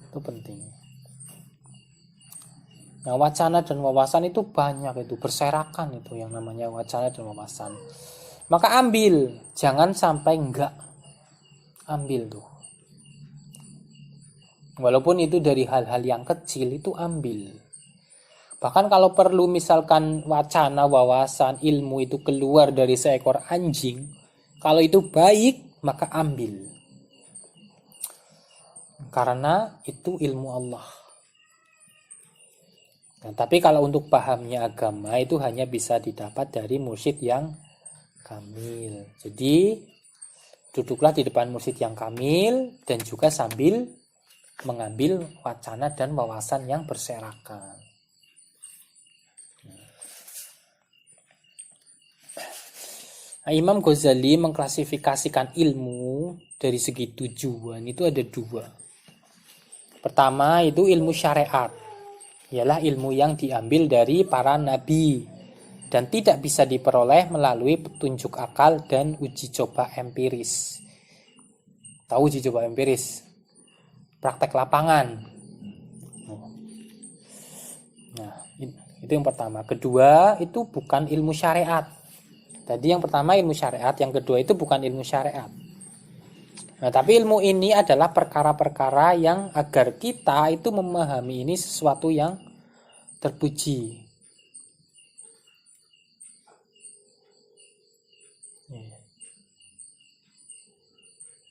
[SPEAKER 1] Itu penting. Nah, wacana dan wawasan itu banyak, itu berserakan, itu yang namanya wacana dan wawasan. Maka ambil, jangan sampai enggak. Ambil tuh. Walaupun itu dari hal-hal yang kecil, itu ambil. Bahkan kalau perlu misalkan wacana, wawasan, ilmu itu keluar dari seekor anjing, kalau itu baik, maka ambil. Karena itu ilmu Allah. Nah, tapi kalau untuk pahamnya agama itu hanya bisa didapat dari mursyid yang kamil. Jadi duduklah di depan mursyid yang kamil dan juga sambil mengambil wacana dan wawasan yang berserakan. Nah, Imam Ghazali mengklasifikasikan ilmu dari segi tujuan itu ada dua. Pertama itu ilmu syariat, ialah ilmu yang diambil dari para nabi dan tidak bisa diperoleh melalui petunjuk akal dan uji coba empiris. Tahu uji coba empiris? Praktek lapangan. Nah, itu yang pertama. Kedua, itu bukan ilmu syariat. Tadi yang pertama ilmu syariat, yang kedua itu bukan ilmu syariat. Nah, tapi ilmu ini adalah perkara-perkara yang agar kita itu memahami ini sesuatu yang terpuji.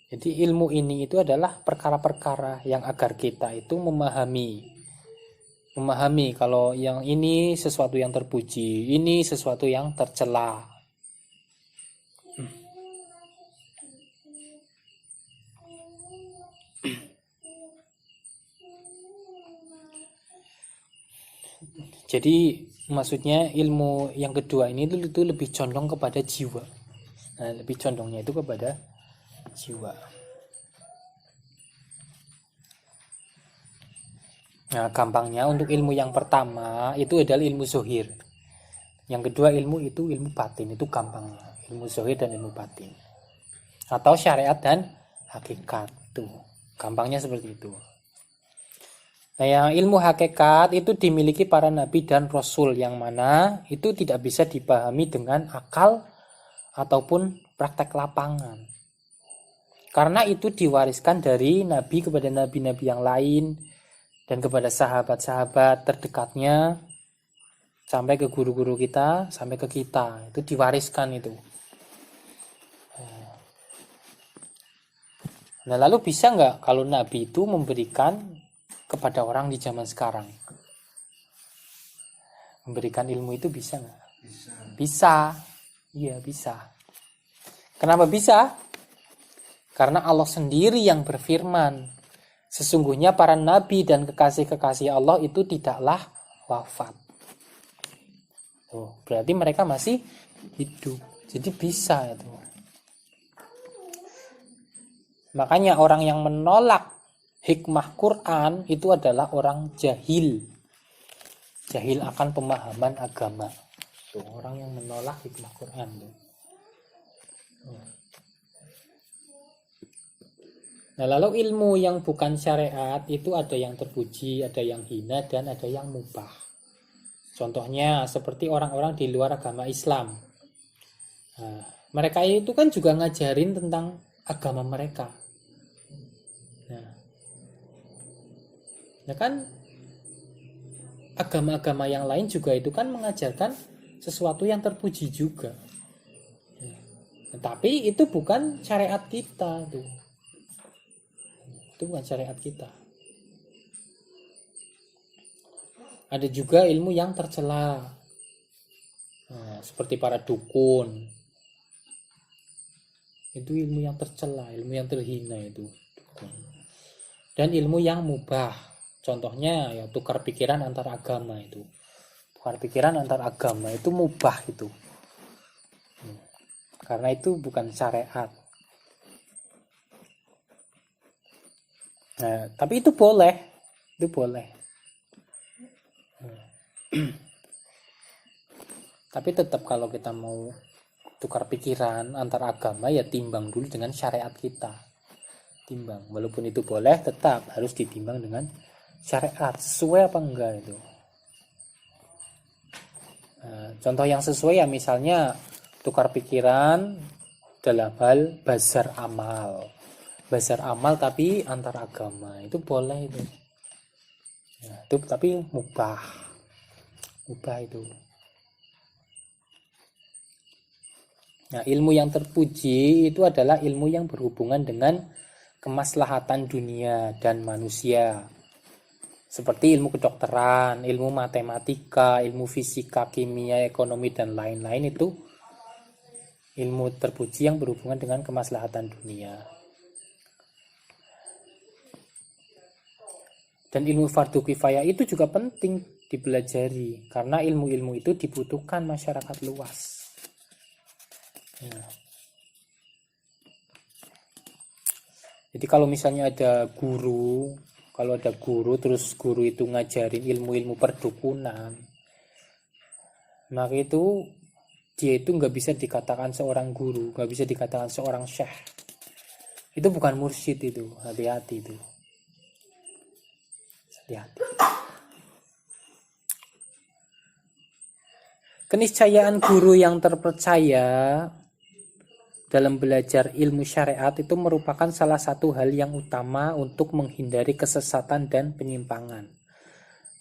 [SPEAKER 1] Jadi ilmu ini itu adalah perkara-perkara yang agar kita itu memahami kalau yang ini sesuatu yang terpuji, ini sesuatu yang tercela. Jadi maksudnya ilmu yang kedua ini itu lebih condong kepada jiwa. Nah, lebih condongnya itu kepada jiwa. Nah, gampangnya untuk ilmu yang pertama itu adalah ilmu zohir. Yang kedua ilmu itu ilmu batin, itu gampangnya. Ilmu zohir dan ilmu batin. Atau syariat dan hakikat. Tuh, gampangnya seperti itu. Nah, yang ilmu hakikat itu dimiliki para nabi dan rasul, yang mana itu tidak bisa dipahami dengan akal ataupun praktek lapangan. Karena itu diwariskan dari nabi kepada nabi-nabi yang lain dan kepada sahabat-sahabat terdekatnya sampai ke guru-guru kita, sampai ke kita. Itu diwariskan itu. Nah, lalu bisa nggak kalau nabi itu memberikan kepada orang di zaman sekarang? Memberikan ilmu itu bisa nggak? Bisa. Iya, bisa. Kenapa bisa? Karena Allah sendiri yang berfirman, sesungguhnya para nabi dan kekasih-kekasih Allah itu tidaklah wafat. Tuh, berarti mereka masih hidup. Jadi bisa itu. Makanya orang yang menolak hikmah Quran itu adalah orang jahil akan pemahaman agama. Tuh, orang yang menolak hikmah Quran tuh. Nah, lalu ilmu yang bukan syariat itu ada yang terpuji, ada yang hina, dan ada yang mubah. Contohnya seperti orang-orang di luar agama Islam. Nah, mereka itu kan juga ngajarin tentang agama mereka. Nah kan agama-agama yang lain juga itu kan mengajarkan sesuatu yang terpuji juga. Nah, tapi itu bukan syariat kita tuh. Itu bukan syariat kita. Ada juga ilmu yang tercela. Nah, seperti para dukun. Itu ilmu yang tercela, ilmu yang terhina itu. Dan ilmu yang mubah. Contohnya ya tukar pikiran antar agama itu. Tukar pikiran antar agama itu mubah itu. Karena itu bukan syariat. Nah, tapi itu boleh. Itu boleh. Tapi tetap kalau kita mau tukar pikiran antar agama ya timbang dulu dengan syariat kita. Timbang. Walaupun itu boleh tetap harus ditimbang dengan syariat. Sesuai apa enggak itu. Nah, contoh yang sesuai ya misalnya tukar pikiran dalam hal bazar amal. Bazar amal tapi antar agama itu boleh itu. Nah, itu tapi mubah itu. Nah, ilmu yang terpuji itu adalah ilmu yang berhubungan dengan kemaslahatan dunia dan manusia. Seperti ilmu kedokteran, ilmu matematika, ilmu fisika, kimia, ekonomi dan lain-lain itu ilmu terpuji yang berhubungan dengan kemaslahatan dunia. Dan ilmu fardu kifayah itu juga penting dipelajari karena ilmu-ilmu itu dibutuhkan masyarakat luas. Ya. Jadi kalau misalnya ada guru, terus guru itu ngajarin ilmu-ilmu perdukunan, maka itu dia itu nggak bisa dikatakan seorang guru, nggak bisa dikatakan seorang syekh. Itu bukan mursyid itu, hati-hati itu. Hati-hati. Keniscayaan guru yang terpercaya dalam belajar ilmu syariat itu merupakan salah satu hal yang utama untuk menghindari kesesatan dan penyimpangan.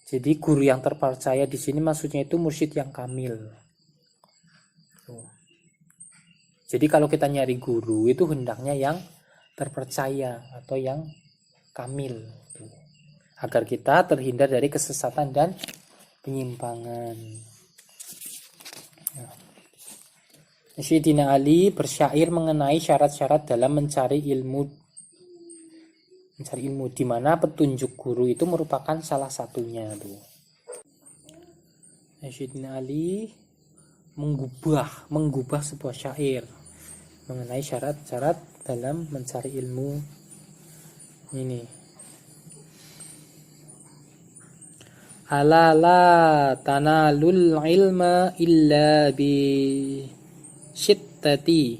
[SPEAKER 1] Jadi guru yang terpercaya di sini maksudnya itu mursyid yang kamil. Jadi kalau kita nyari guru itu hendaknya yang terpercaya atau yang kamil, agar kita terhindar dari kesesatan dan penyimpangan. Sayyidina Ali bersyair mengenai syarat-syarat dalam mencari ilmu, di mana petunjuk guru itu merupakan salah satunya tuh. Sayyidina Ali menggubah sebuah syair mengenai syarat-syarat dalam mencari ilmu ini. Ala la tanalul ilma illa bi syittati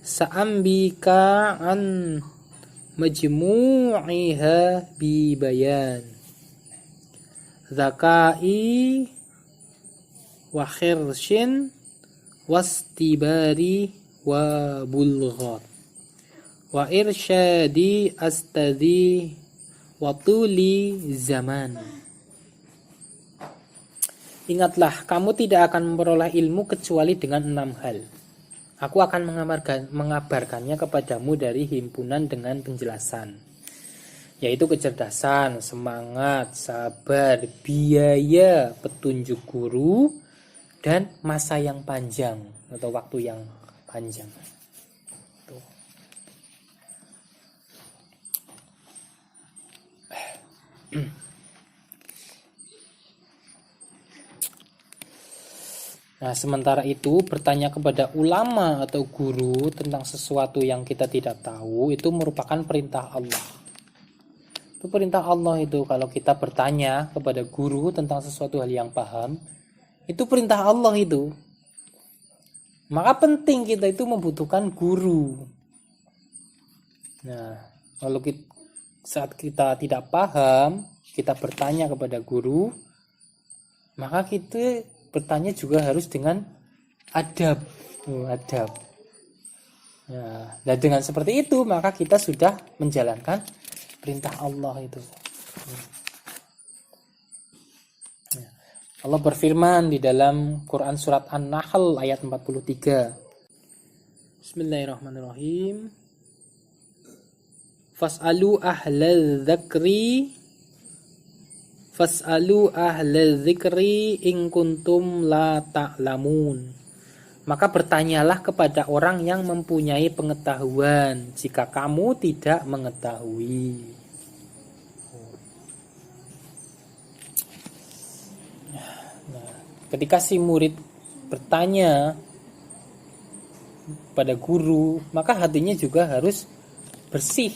[SPEAKER 1] sa'ambika an majmu'iha bi bayan zakai wa khirshin wastibari wa bulghat wa irsyadi astadhi wa tuli zaman. Ingatlah, kamu tidak akan memperoleh ilmu kecuali dengan 6 hal. Aku akan mengabarkannya kepadamu dari himpunan dengan penjelasan, yaitu kecerdasan, semangat, sabar, biaya, petunjuk guru, dan masa yang panjang atau waktu yang panjang. Tuh. Nah, sementara itu bertanya kepada ulama atau guru tentang sesuatu yang kita tidak tahu itu merupakan perintah Allah. Itu perintah Allah itu, kalau kita bertanya kepada guru tentang sesuatu hal yang paham, itu perintah Allah itu. Maka penting kita itu membutuhkan guru. Nah, kalau saat kita tidak paham, kita bertanya kepada guru, maka kita bertanya juga harus dengan adab. Adab. Nah, dengan seperti itu maka kita sudah menjalankan perintah Allah itu. Allah berfirman di dalam Quran surat An-Nahl ayat 43. Bismillahirrahmanirrahim. Fas'alu ahlal dzikri in kuntum la ta'lamun. Maka bertanyalah kepada orang yang mempunyai pengetahuan jika kamu tidak mengetahui. Nah, ketika si murid bertanya pada guru, maka hatinya juga harus bersih.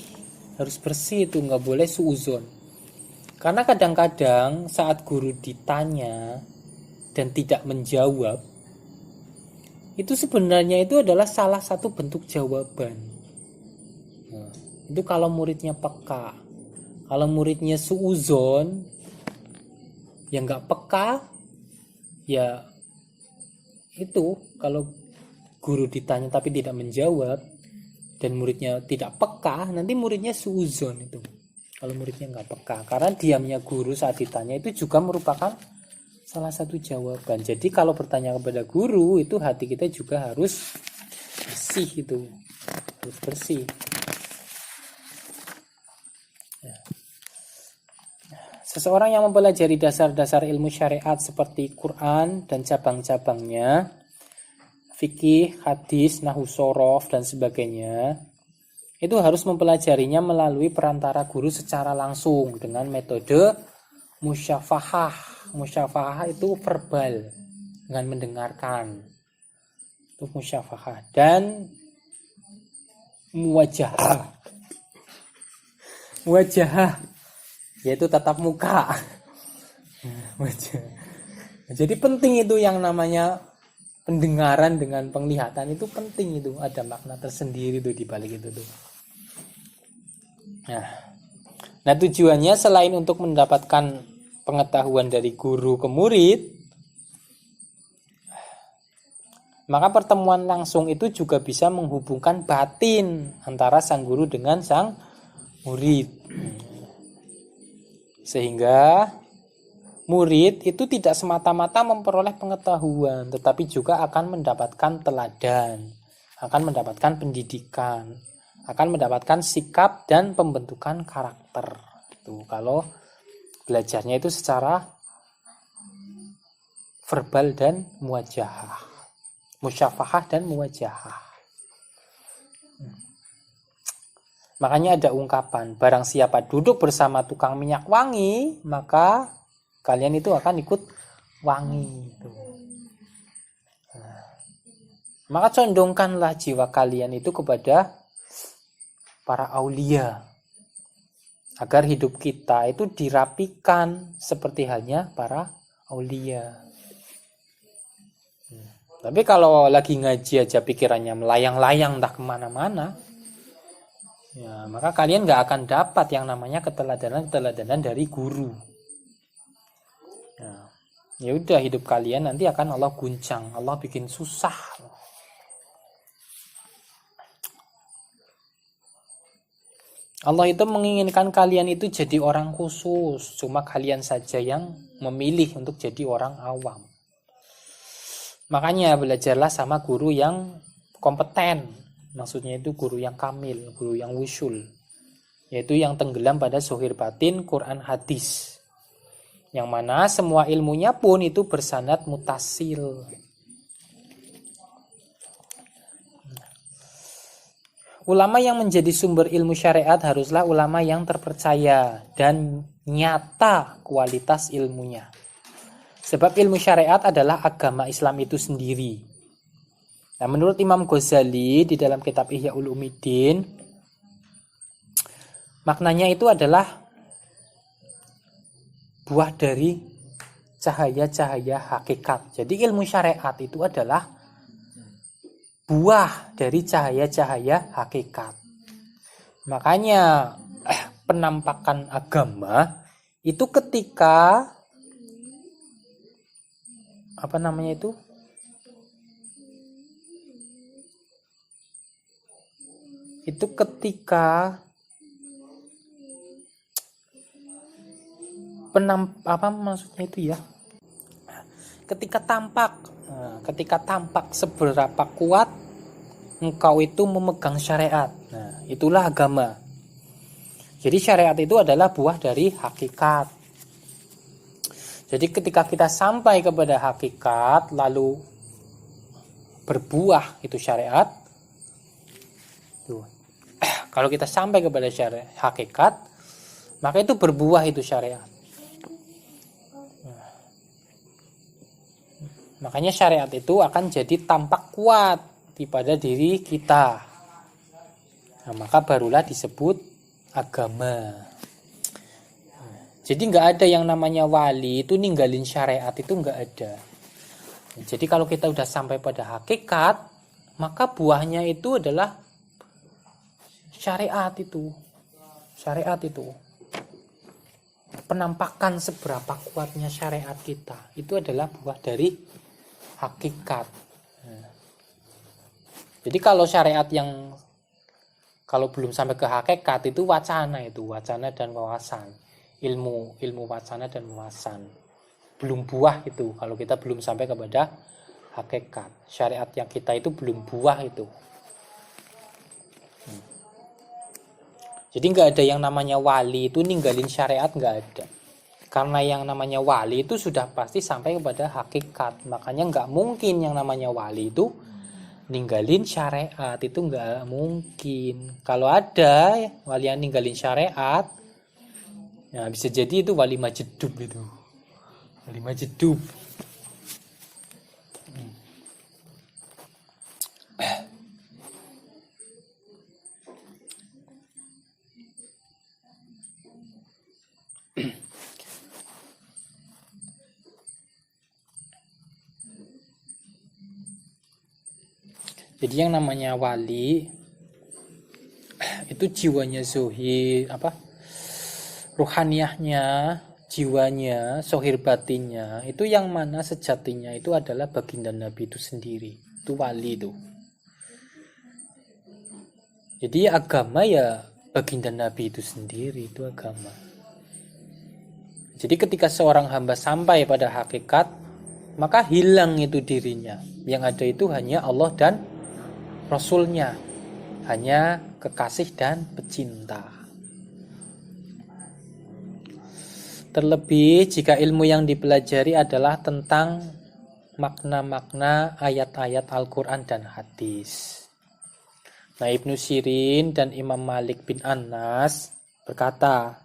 [SPEAKER 1] Harus bersih, itu nggak boleh suuzon. Karena kadang-kadang saat guru ditanya dan tidak menjawab, itu sebenarnya itu adalah salah satu bentuk jawaban. Nah, itu kalau muridnya peka. Kalau muridnya suuzon, ya nggak peka, ya itu kalau guru ditanya tapi tidak menjawab dan muridnya tidak peka, nanti muridnya suuzon itu. Kalau muridnya nggak peka, karena diamnya guru saat ditanya itu juga merupakan salah satu jawaban. Jadi kalau bertanya kepada guru itu hati kita juga harus bersih itu, harus bersih. Ya. Seseorang yang mempelajari dasar-dasar ilmu syariat seperti Quran dan cabang-cabangnya, fikih, hadis, nahwu shorof dan sebagainya, itu harus mempelajarinya melalui perantara guru secara langsung dengan metode musyafahah. Musyafahah itu verbal, dengan mendengarkan. Itu musyafahah. Dan muwajahah. Muwajahah yaitu tatap muka. Jadi penting itu yang namanya pendengaran dengan penglihatan, itu penting, itu ada makna tersendiri tuh di balik itu tuh. Nah, tujuannya selain untuk mendapatkan pengetahuan dari guru ke murid, maka pertemuan langsung itu juga bisa menghubungkan batin antara sang guru dengan sang murid. Sehingga murid itu tidak semata-mata memperoleh pengetahuan, tetapi juga akan mendapatkan teladan, akan mendapatkan pendidikan, akan mendapatkan sikap dan pembentukan karakter. Itu kalau belajarnya itu secara verbal dan muwajahah, musyafahah dan muwajahah. Makanya ada ungkapan, barang siapa duduk bersama tukang minyak wangi, maka kalian itu akan ikut wangi. Maka condongkanlah jiwa kalian itu kepada para aulia, agar hidup kita itu dirapikan seperti halnya para aulia. Tapi kalau lagi ngaji aja pikirannya melayang-layang entah kemana-mana, ya maka kalian gak akan dapat yang namanya keteladanan dari guru. Ya udah, hidup kalian nanti akan Allah guncang, Allah bikin susah. Allah itu menginginkan kalian itu jadi orang khusus, cuma kalian saja yang memilih untuk jadi orang awam. Makanya belajarlah sama guru yang kompeten, maksudnya itu guru yang kamil, guru yang wusul, yaitu yang tenggelam pada zuhir batin Quran hadis, yang mana semua ilmunya pun itu bersanad mutasil. Ulama yang menjadi sumber ilmu syariat haruslah ulama yang terpercaya dan nyata kualitas ilmunya. Sebab ilmu syariat adalah agama Islam itu sendiri. Nah, menurut Imam Ghazali di dalam kitab Ihya Ulumuddin, maknanya itu adalah buah dari cahaya-cahaya hakikat. Jadi ilmu syariat itu adalah buah dari cahaya-cahaya hakikat. Makanya penampakan agama itu ketika ketika maksudnya itu ya? Ketika tampak seberapa kuat engkau itu memegang syariat. Nah, itulah agama. Jadi syariat itu adalah buah dari hakikat. Jadi ketika kita sampai kepada hakikat lalu berbuah itu syariat. Tuh. Kalau kita sampai kepada hakikat, maka itu berbuah itu syariat. Makanya syariat itu akan jadi tampak kuat pada diri kita. Nah, maka barulah disebut agama. Jadi nggak ada yang namanya wali itu ninggalin syariat, itu nggak ada. Jadi kalau kita udah sampai pada hakikat, maka buahnya itu adalah syariat itu. Syariat itu. Penampakan seberapa kuatnya syariat kita, itu adalah buah dari hakikat. Jadi kalau syariat yang kalau belum sampai ke hakikat itu wacana dan wawasan. Ilmu wacana dan wawasan. Belum buah itu kalau kita belum sampai kepada hakikat. Syariat yang kita itu belum buah itu. Jadi nggak ada yang namanya wali itu ninggalin syariat, nggak ada. Karena yang namanya wali itu sudah pasti sampai kepada hakikat. Makanya nggak mungkin yang namanya wali itu ninggalin syariat. Itu nggak mungkin. Kalau ada wali yang ninggalin syariat, ya bisa jadi itu wali majedub itu. Wali majedub. Jadi yang namanya wali itu jiwanya zuhir, ruhaniyahnya, jiwanya, zohir batinnya, itu yang mana sejatinya itu adalah baginda Nabi itu sendiri. Itu wali itu. Jadi agama ya baginda Nabi itu sendiri, itu agama. Jadi ketika seorang hamba sampai pada hakikat, maka hilang itu dirinya. Yang ada itu hanya Allah dan Rasulnya, hanya kekasih dan pecinta. Terlebih jika ilmu yang dipelajari adalah tentang makna-makna ayat-ayat Al-Quran dan hadis. Nah, Ibnu Sirin dan Imam Malik bin Anas berkata,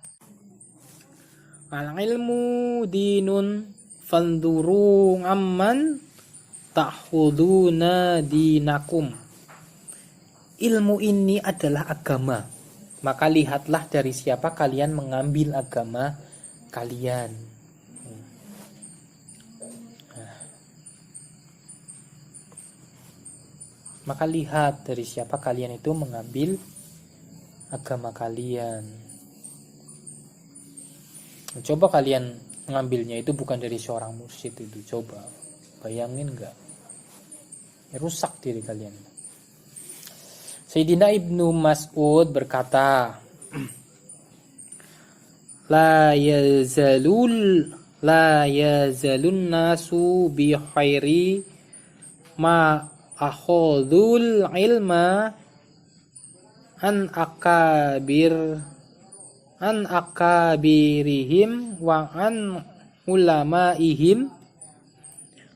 [SPEAKER 1] al-ilmu dinun fanduru amman ta'khuduna dinakum. Ilmu ini adalah agama, maka lihatlah dari siapa kalian mengambil agama kalian. Maka lihat dari siapa kalian itu mengambil agama kalian. Coba kalian mengambilnya itu bukan dari seorang mursyid itu, coba bayangin enggak? Rusak diri kalian. Sayyidina Ibnu Mas'ud berkata, La yazalun nasu bi khairi ma akhadul ilma an akabirihim wa an ulamaihim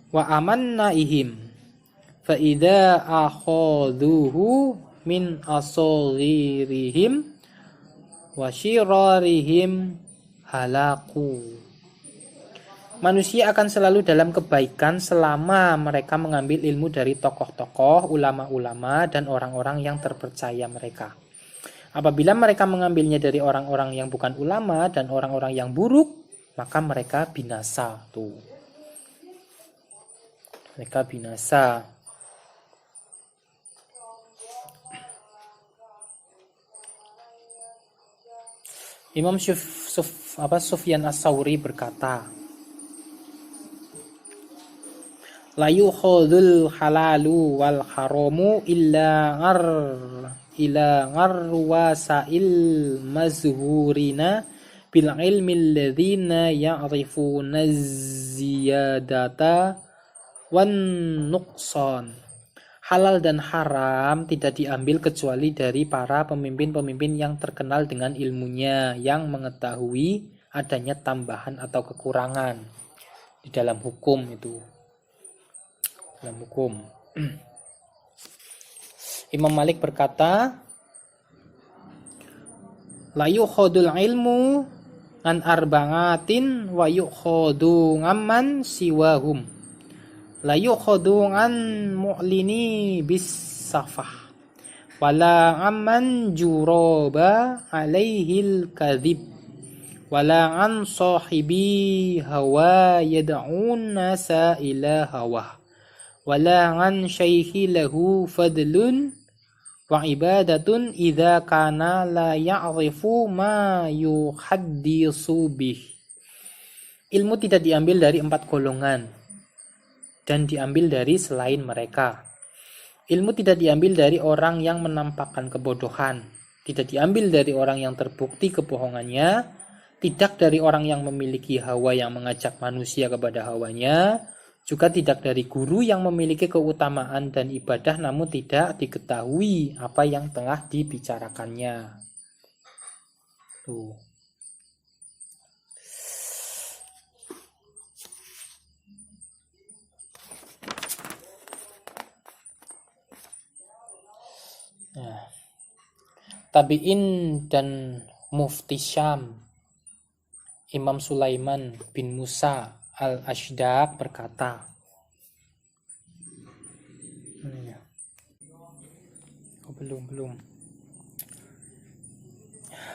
[SPEAKER 1] wa amannaihim fa idza akhaduhu min asaghirihim wa syirarihim halaku. Manusia akan selalu dalam kebaikan selama mereka mengambil ilmu dari tokoh-tokoh, ulama-ulama, dan orang-orang yang terpercaya mereka. Apabila mereka mengambilnya dari orang-orang yang bukan ulama dan orang-orang yang buruk, maka mereka binasa. Tuh. Mereka binasa. Imam Sufyan As-Sauri berkata, la yukhadul halalu wal haramu illa ngarwasail mazhurina bil ilmi alladhina ya'rifuna ziyadata wan nuqsan. Halal dan haram tidak diambil kecuali dari para pemimpin-pemimpin yang terkenal dengan ilmunya, yang mengetahui adanya tambahan atau kekurangan di dalam hukum itu. Dalam hukum. Imam Malik berkata, la yukhadul ilmu an arba'atin wa yukhadu ngamman siwahum. La yukhadu an mu'lini bis safah wala amman juroba alaihil kadhib wala an sahibi hawa yad'un nasa ila hawa wala an syaikhi lahu fadlun wa ibadatun idza kana la ya'rifu ma yuhaddisu bih. Ilmu tidak diambil dari 4 golongan dan diambil dari selain mereka. Ilmu tidak diambil dari orang yang menampakkan kebodohan, tidak diambil dari orang yang terbukti kebohongannya, tidak dari orang yang memiliki hawa yang mengajak manusia kepada hawanya, juga tidak dari guru yang memiliki keutamaan dan ibadah namun tidak diketahui apa yang tengah dibicarakannya. Tuh. Nah, tabi'in dan mufti Syam Imam Sulaiman bin Musa al-Ashdaq berkata, belum.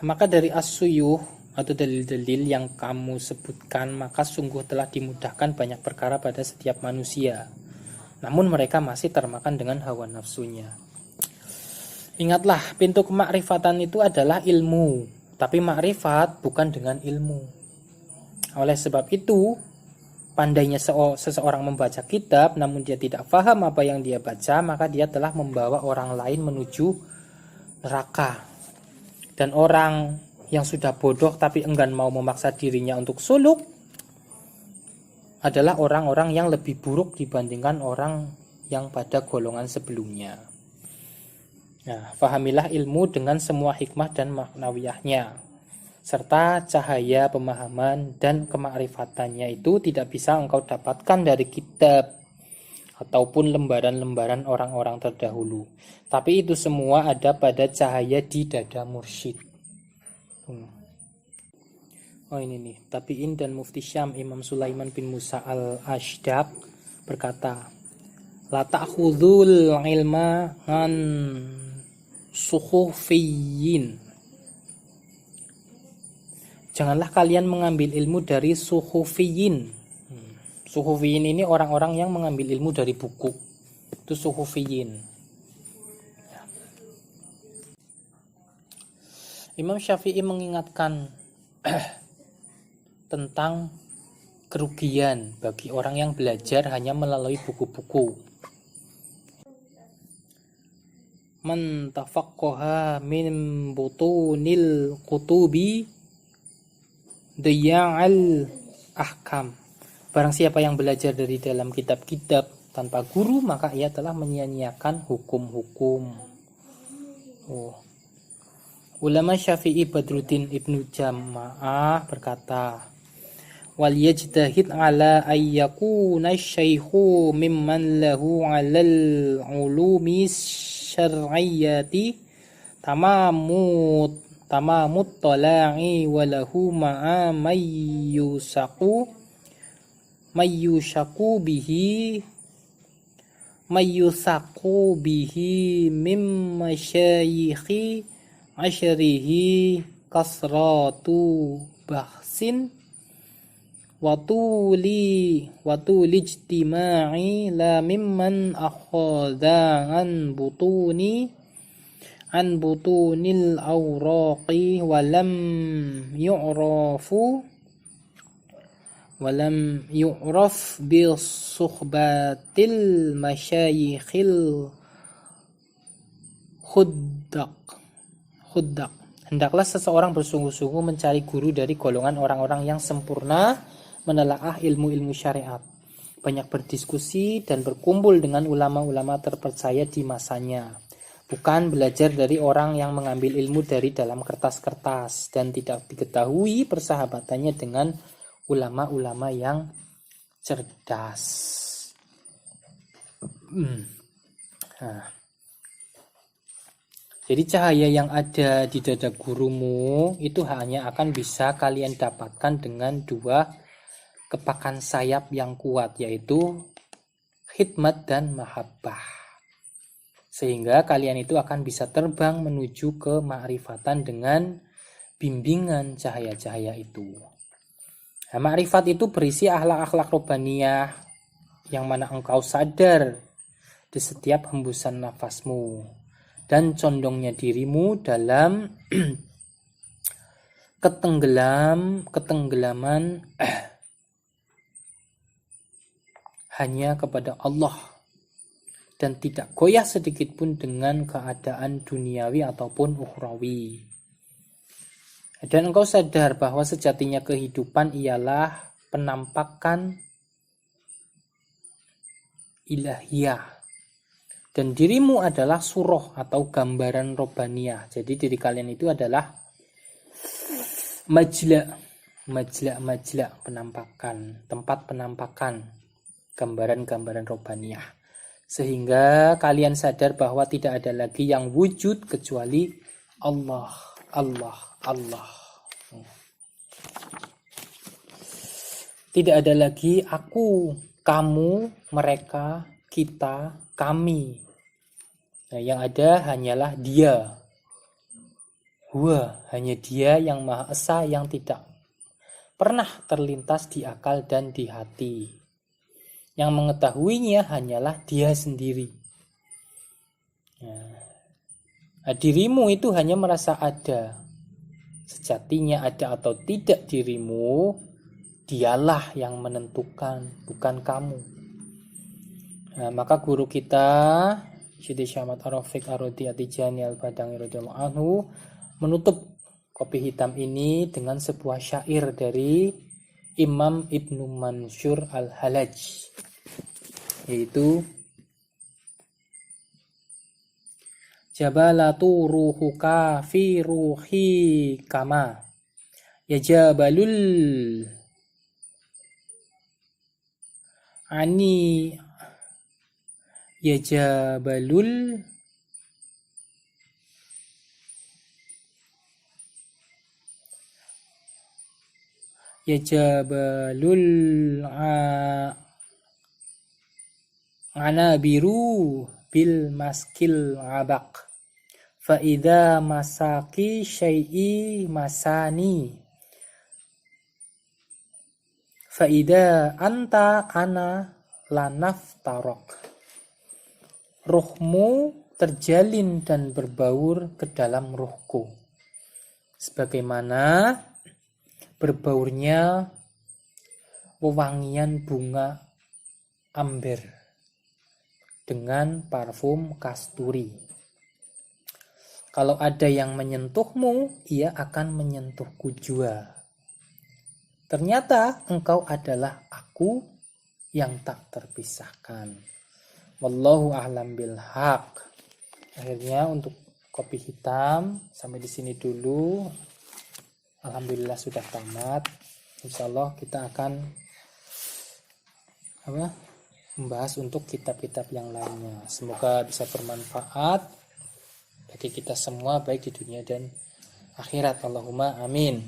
[SPEAKER 1] Maka dari as-suyuh atau dalil-dalil yang kamu sebutkan, maka sungguh telah dimudahkan banyak perkara pada setiap manusia. Namun mereka masih termakan dengan hawa nafsunya. Ingatlah, pintu kemakrifatan itu adalah ilmu, tapi makrifat bukan dengan ilmu. Oleh sebab itu, pandainya seseorang membaca kitab namun dia tidak paham apa yang dia baca, maka dia telah membawa orang lain menuju neraka. Dan orang yang sudah bodoh tapi enggan mau memaksa dirinya untuk suluk adalah orang-orang yang lebih buruk dibandingkan orang yang pada golongan sebelumnya. Nah, fahamilah ilmu dengan semua hikmah dan maknawiyahnya, serta cahaya pemahaman dan kemakrifatannya itu tidak bisa engkau dapatkan dari kitab ataupun lembaran-lembaran orang-orang terdahulu. Tapi itu semua ada pada cahaya di dada mursyid. Oh ini nih, tabi'in dan mufti Syam Imam Sulaiman bin Musa al-Ashdaq berkata, la ta'khudhul ilma an suhufiyyin. Janganlah kalian mengambil ilmu dari suhufiyyin. Suhufiyyin ini orang-orang yang mengambil ilmu dari buku. Itu suhufiyyin. Imam Syafi'i mengingatkan tentang kerugian bagi orang yang belajar hanya melalui buku-buku. Man tafaqqaha min butunil kutubi daya'al ahkam. Barang siapa yang belajar dari dalam kitab-kitab tanpa guru, maka ia telah menyia-nyiakan hukum-hukum. Ulama Syafi'i Badruddin Ibnu Jama'ah berkata, wal yajtahid ala ayyakuna syaikhu mimman lahu alal ulumi syar'iyyati tamamut tala'i walahu ma'a mayyusaqu mayyusaku bihi mim masyayikhi asyrihi kasratu bahsin watuli ijtima'i la mimman akhadha an butunil awraqi walam yu'raf bi suhbatil masyayikhil khuddaq. Hendaklah seseorang bersungguh-sungguh mencari guru dari golongan orang-orang yang sempurna menelaah ilmu-ilmu syariat, banyak berdiskusi dan berkumpul dengan ulama-ulama terpercaya di masanya, bukan belajar dari orang yang mengambil ilmu dari dalam kertas-kertas dan tidak diketahui persahabatannya dengan ulama-ulama yang cerdas. Jadi cahaya yang ada di dada gurumu itu hanya akan bisa kalian dapatkan dengan dua kepakan sayap yang kuat, yaitu khidmat dan mahabbah. Sehingga kalian itu akan bisa terbang menuju ke ma'rifatan dengan bimbingan cahaya-cahaya itu. Nah, ma'rifat itu berisi akhlak-akhlak robbaniyah yang mana engkau sadar di setiap hembusan nafasmu dan condongnya dirimu dalam ketenggelaman hanya kepada Allah dan tidak goyah sedikit pun dengan keadaan duniawi ataupun ukhrawi. Dan engkau sadar bahwa sejatinya kehidupan ialah penampakan ilahiyah. Dan dirimu adalah surah atau gambaran robbaniyah. Jadi diri kalian itu adalah majla' penampakan, tempat penampakan gambaran-gambaran robbaniyah. Sehingga kalian sadar bahwa tidak ada lagi yang wujud kecuali Allah. Tidak ada lagi aku, kamu, mereka, kita, kami. Nah, yang ada hanyalah Dia. Huwa, hanya Dia yang Maha Esa yang tidak pernah terlintas di akal dan di hati. Yang mengetahuinya hanyalah Dia sendiri. Nah, dirimu itu hanya merasa ada. Sejatinya ada atau tidak dirimu, Dialah yang menentukan, bukan kamu. Nah, maka guru kita Syedi Syahmat Ar-Rafiq Ar-Rodi At-Tijani Al-Badangi radhiyallahu anhu menutup kopi hitam ini dengan sebuah syair dari Imam Ibnu Mansur Al-Halaj, yaitu Jabalatu ruhuka fi ruhi kama ya jabalul ani ya jabalul anabiru bil maskil abaq fa idza masaki syai'i masani fa idza anta ana lanaftarok. Ruhmu terjalin dan berbaur ke dalam ruhku, sebagaimana berbaurnya wewangian bunga amber dengan parfum kasturi. Kalau ada yang menyentuhmu, ia akan menyentuhku juga. Ternyata engkau adalah aku yang tak terpisahkan. Wallahu a'lam bil haq. Akhirnya untuk kopi hitam sampai di sini dulu. Alhamdulillah sudah tamat. Insyaallah kita akan membahas untuk kitab-kitab yang lainnya. Semoga bisa bermanfaat bagi kita semua baik di dunia dan akhirat. Allahumma amin.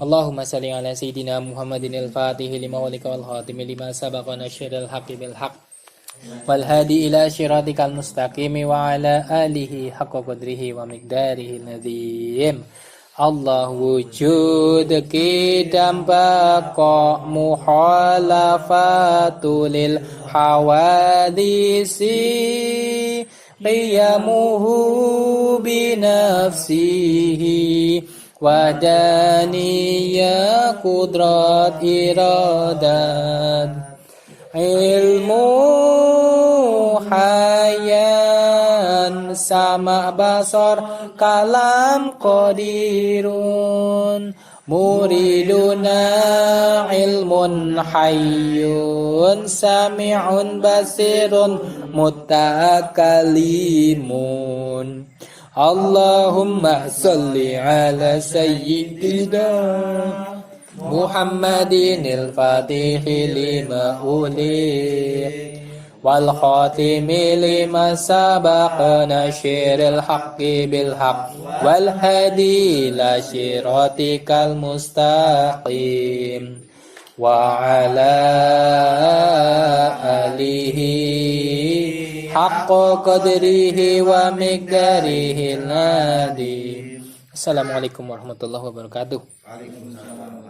[SPEAKER 1] Allahumma salli ala sayyidina Muhammadin al-Fatih lima walika wal khatimi lima sabaqa nasyiril haqqi bil haqq wal hadi ila syiratikal mustaqim wa ala alihi haqqa qadrihi wa miqdarihi nazim. Allah wujud kidam baqa muhalafatul hawadisi qiyamuhu binafsihi wadaniya kudrat iradat ilmu hayan sama basar kalam qadirun muriduna ilmun hayyun sami'un basirun mutakalimun. Allahumma salli ala sayyidina Muhammadin al-Fatihi lima ulih wal khatimi lima sabaqa nasyiril haqqi bil haqq wal hadi ila syiratikal mustaqim wa ala alihi haqqa qadrihi wa miqdarihi nadim. Assalamualaikum warahmatullahi wabarakatuh.
[SPEAKER 2] Waalaikumsalam warahmatullahi wabarakatuh.